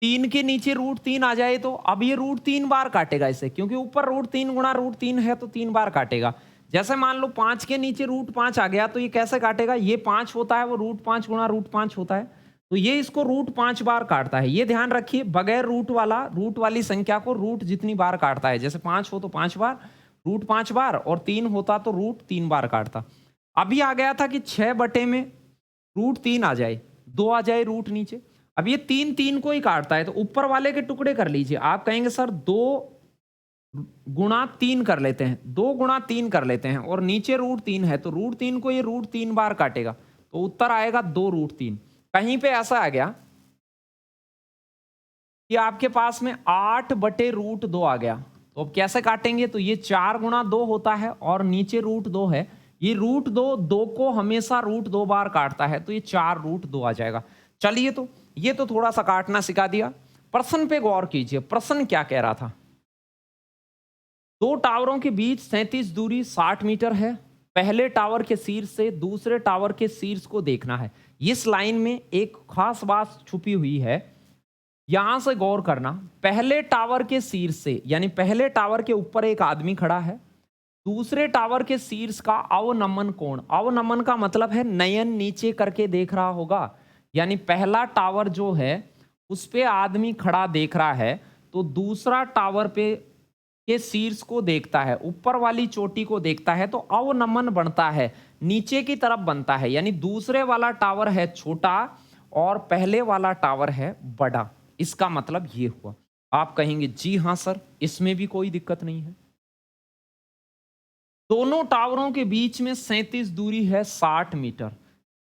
3 के नीचे रूट 3 आ जाए, तो अब ये रूट 3 बार काटेगा इसे, क्योंकि ऊपर रूट 3 गुणा रूट 3 है तो 3 बार काटेगा। जैसे मान लो 5 के नीचे रूट 5 आ गया तो ये कैसे काटेगा, ये 5 होता है वो रूट 5 गुणा रूट 5 होता है, तो ये इसको रूट 5 बार काटता है। ये ध्यान रखिए, बगैर रूट वाली संख्या को रूट जितनी बार काटता है, जैसे 5 हो तो 5 बार, रूट 5 बार, और 3 होता तो रूट 3 बार काटता। अभी आ गया था कि 6 बटे में रूट 3 आ जाए, 2 आ जाए रूट नीचे। अब ये 3 को ही काटता है, तो ऊपर वाले के टुकड़े कर लीजिए। आप कहेंगे सर 2 गुणा 3 कर लेते हैं, 2 गुणा 3 कर लेते हैं, और नीचे रूट 3 है, तो रूट 3 को ये रूट 3 बार काटेगा, तो उत्तर आएगा 2 रूट 3। कहीं पे ऐसा आ गया कि आपके पास में 8 बटे रूट 2 आ गया, तो अब कैसे काटेंगे? तो ये 4 गुणा 2 होता है, और नीचे रूट 2 है, ये रूट 2 को हमेशा रूट 2 बार काटता है, तो ये 4 रूट 2 आ जाएगा। चलिए, तो ये तो थोड़ा सा काटना सिखा दिया। प्रश्न पे गौर कीजिए, प्रश्न क्या कह रहा था? 2 टावरों के बीच 37 दूरी 60 मीटर है। पहले टावर के शीर्ष से दूसरे टावर के शीर्ष को देखना है। इस लाइन में एक खास बात छुपी हुई है, यहां से गौर करना। पहले टावर के शीर्ष से, यानी पहले टावर के ऊपर एक आदमी खड़ा है, दूसरे टावर के शीर्ष का अवनमन कोण, अवनमन का मतलब है नयन नीचे करके देख रहा होगा, यानी पहला टावर जो है उस पे आदमी खड़ा देख रहा है, तो दूसरा टावर पे के शीर्ष को देखता है, ऊपर वाली चोटी को देखता है, तो अवनमन बनता है, नीचे की तरफ बनता है, यानी दूसरे वाला टावर है छोटा और पहले वाला टावर है बड़ा। इसका मतलब ये हुआ। आप कहेंगे जी हाँ सर, इसमें भी कोई दिक्कत नहीं है। दोनों टावरों के बीच में 37 दूरी है 60 मीटर।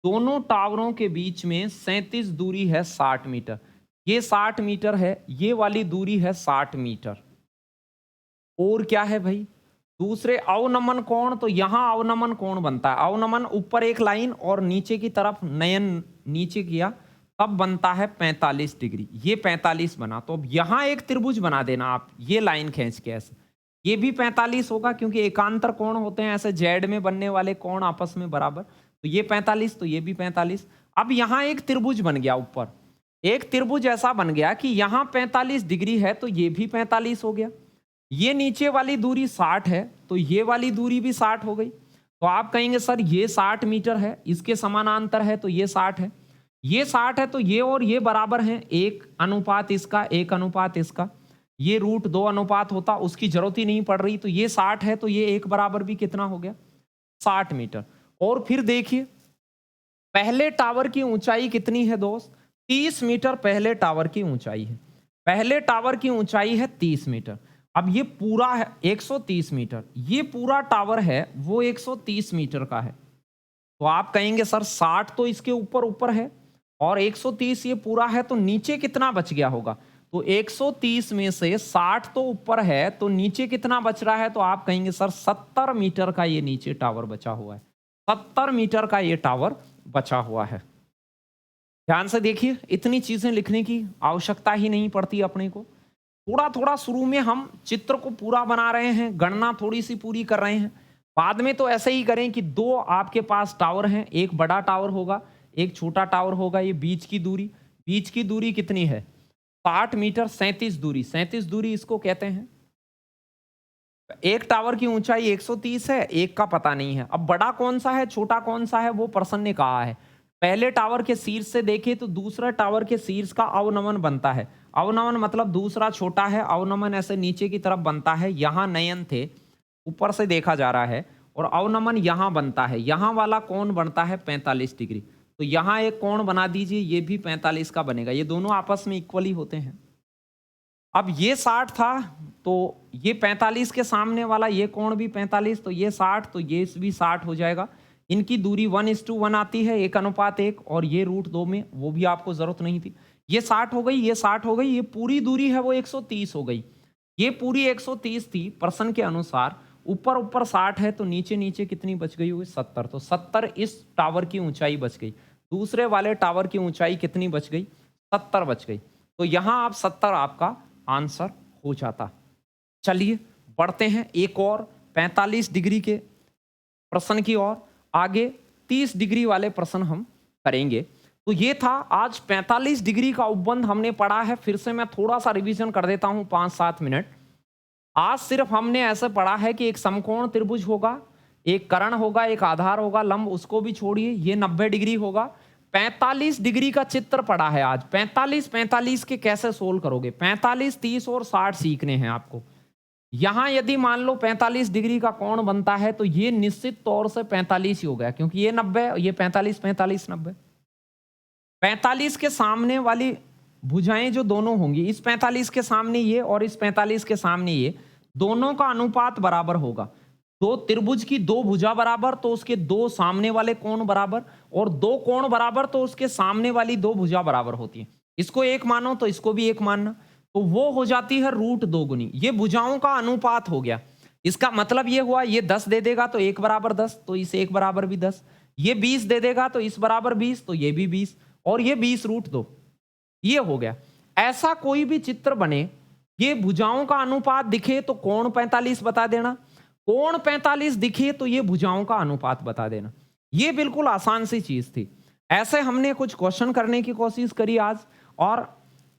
दोनों टावरों के बीच में 37 दूरी है 60 मीटर। ये 60 मीटर है, ये वाली दूरी है 60 मीटर। और क्या है भाई? दूसरे अवनमन कोण, तो यहां अवनमन कोण बनता है। अवनमन ऊपर एक लाइन और नीचे की तरफ नयन नीचे किया, तब बनता है 45 डिग्री। ये 45 बना, तो अब यहां एक त्रिभुज बना देना आप, ये लाइन खींच के ऐसे। ये भी 45 होगा, क्योंकि एकांतर कोण होते हैं ऐसे जेड में बनने वाले कोण आपस में बराबर, तो ये 45, तो ये भी 45। अब यहां एक त्रिभुज बन गया, ऊपर एक त्रिभुज ऐसा बन गया कि यहां 45 डिग्री है, तो ये भी 45 हो गया। ये नीचे वाली दूरी 60 है, तो ये वाली दूरी भी 60 हो गई। तो आप कहेंगे सर ये 60 मीटर है, इसके समानांतर है, तो ये 60 है, ये 60 है, तो ये और ये बराबर हैं, 1 अनुपात इसका, 1 अनुपात इसका। ये रूट 2 अनुपात होता, उसकी जरूरत ही नहीं पड़ रही, तो ये 60 है, तो ये 1 बराबर भी कितना हो गया? 60 मीटर। और फिर देखिए, पहले टावर की ऊंचाई कितनी है दोस्त? 30 मीटर पहले टावर की ऊंचाई है। पहले टावर की ऊंचाई है 30 मीटर। अब ये पूरा है 130 मीटर, ये पूरा टावर है वो 130 मीटर का है। तो आप कहेंगे सर 60 तो इसके ऊपर ऊपर है और 130 ये पूरा है, तो नीचे कितना बच गया होगा? तो 130 में से 60 तो ऊपर है, तो नीचे कितना बच रहा है? तो आप कहेंगे सर 70 मीटर का ये नीचे टावर बचा हुआ है। 70 मीटर का ये टावर बचा हुआ है। ध्यान से देखिए, इतनी चीजें लिखने की आवश्यकता ही नहीं पड़ती अपने को। थोड़ा थोड़ा शुरू में हम चित्र को पूरा बना रहे हैं, गणना थोड़ी सी पूरी कर रहे हैं। बाद में तो ऐसे ही करें कि 2 आपके पास टावर हैं, एक बड़ा टावर होगा, एक छोटा टावर होगा। ये बीच की दूरी कितनी है? 60 मीटर। 37 दूरी, 37 दूरी इसको कहते हैं। एक टावर की ऊंचाई 130 है, एक का पता नहीं है। अब बड़ा कौन सा है, छोटा कौन सा है, वो प्रश्न ने कहा है। पहले टावर के शीर्ष से देखे तो दूसरा टावर के शीर्ष का अवनमन बनता है। अवनमन मतलब दूसरा छोटा है, अवनमन ऐसे नीचे की तरफ बनता है। यहां नयन थे, ऊपर से देखा जा रहा है, और अवनमन यहां बनता है। यहां वाला कोण बनता है 45 डिग्री। तो यहां एक कोण बना दीजिए, ये भी 45 का बनेगा। ये दोनों आपस में इक्वली होते हैं। अब ये 60 था, तो ये 45 के सामने वाला ये कोण भी 45, तो ये 60, तो ये भी 60 हो जाएगा। इनकी दूरी 1:1 आती है, 1 अनुपात 1, और ये √2 में, वो भी आपको जरूरत नहीं थी। ये 60 हो गई, ये 60 हो गई, ये पूरी दूरी है वो 130 हो गई। ये पूरी 130 थी प्रश्न के अनुसार। ऊपर ऊपर 60 है, तो नीचे नीचे कितनी बच गई हुई? 70। तो 70 इस टावर की ऊंचाई बच गई। दूसरे वाले टावर की ऊंचाई कितनी बच गई? 70 बच गई। तो यहां आप 70 आपका आंसर हो जाता। चलिए बढ़ते हैं एक और 45 डिग्री के प्रश्न की ओर। आगे 30 डिग्री वाले प्रश्न हम करेंगे। तो ये था आज 45 डिग्री का उपबंध हमने पढ़ा है। फिर से मैं थोड़ा सा रिवीजन कर देता हूं, 5-7 मिनट। आज सिर्फ हमने ऐसे पढ़ा है कि एक समकोण त्रिभुज होगा, एक कर्ण होगा, एक आधार होगा, लंब उसको भी छोड़िए, ये 90 डिग्री होगा। 45 डिग्री का चित्र पड़ा है आज। 45 के कैसे सोल्व करोगे? 45, 30 और 60 सीखने हैं आपको। यहां यदि मान लो 45 डिग्री का कोण बनता है तो ये निश्चित तौर से 45 ही हो गया, क्योंकि ये 90, ये 45, 45, 90। 45 के सामने वाली भुजाएं जो दोनों होंगी, इस 45 के सामने ये और इस 45 के सामने ये, दोनों का अनुपात बराबर होगा। दो त्रिभुज की दो भुजा बराबर तो उसके दो सामने वाले कोण बराबर, और दो कोण बराबर तो उसके सामने वाली दो भुजा बराबर होती है। इसको एक मानो तो इसको भी एक मानना, तो वो हो जाती है √2 गुनी। ये भुजाओं का अनुपात हो गया। इसका मतलब ये हुआ, ये 10 दे देगा तो एक बराबर 10, तो इस एक बराबर भी 10। ये 20 दे देगा तो इस बराबर 20, तो ये भी 20, और ये 20 √2। ये हो गया। ऐसा कोई भी चित्र बने, ये भुजाओं का अनुपात दिखे तो कोण 45 बता देना, कोण 45 दिखे तो ये भुजाओं का अनुपात बता देना। ये बिल्कुल आसान सी चीज थी। ऐसे हमने कुछ क्वेश्चन करने की कोशिश करी आज, और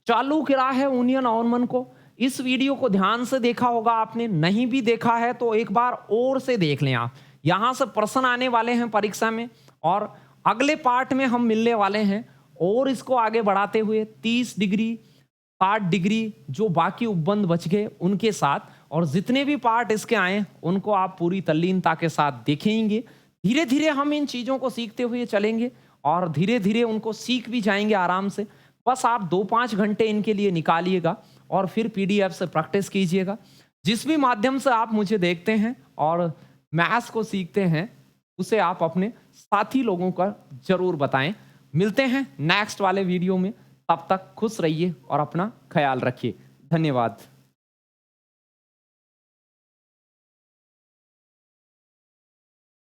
चालू करा है यूनियन ऑनमन को। इस वीडियो को ध्यान से देखा होगा आपने, नहीं भी देखा है तो एक बार और से देख लें आप। यहां से प्रश्न आने वाले हैं परीक्षा में, और अगले पार्ट में हम मिलने वाले हैं, और इसको आगे बढ़ाते हुए 30 डिग्री, 60 डिग्री जो बाकी उपबंध बच गए उनके साथ, और जितने भी पार्ट इसके आए उनको आप पूरी तल्लीनता के साथ देखेंगे। धीरे धीरे हम इन चीजों को सीखते हुए चलेंगे, और धीरे धीरे उनको सीख भी जाएंगे आराम से। बस आप 2-5 घंटे इनके लिए निकालिएगा, और फिर पीडीएफ से प्रैक्टिस कीजिएगा। जिस भी माध्यम से आप मुझे देखते हैं और मैथ्स को सीखते हैं, उसे आप अपने साथी लोगों का जरूर बताएं। मिलते हैं नेक्स्ट वाले वीडियो में, तब तक खुश रहिए और अपना ख्याल रखिए। धन्यवाद।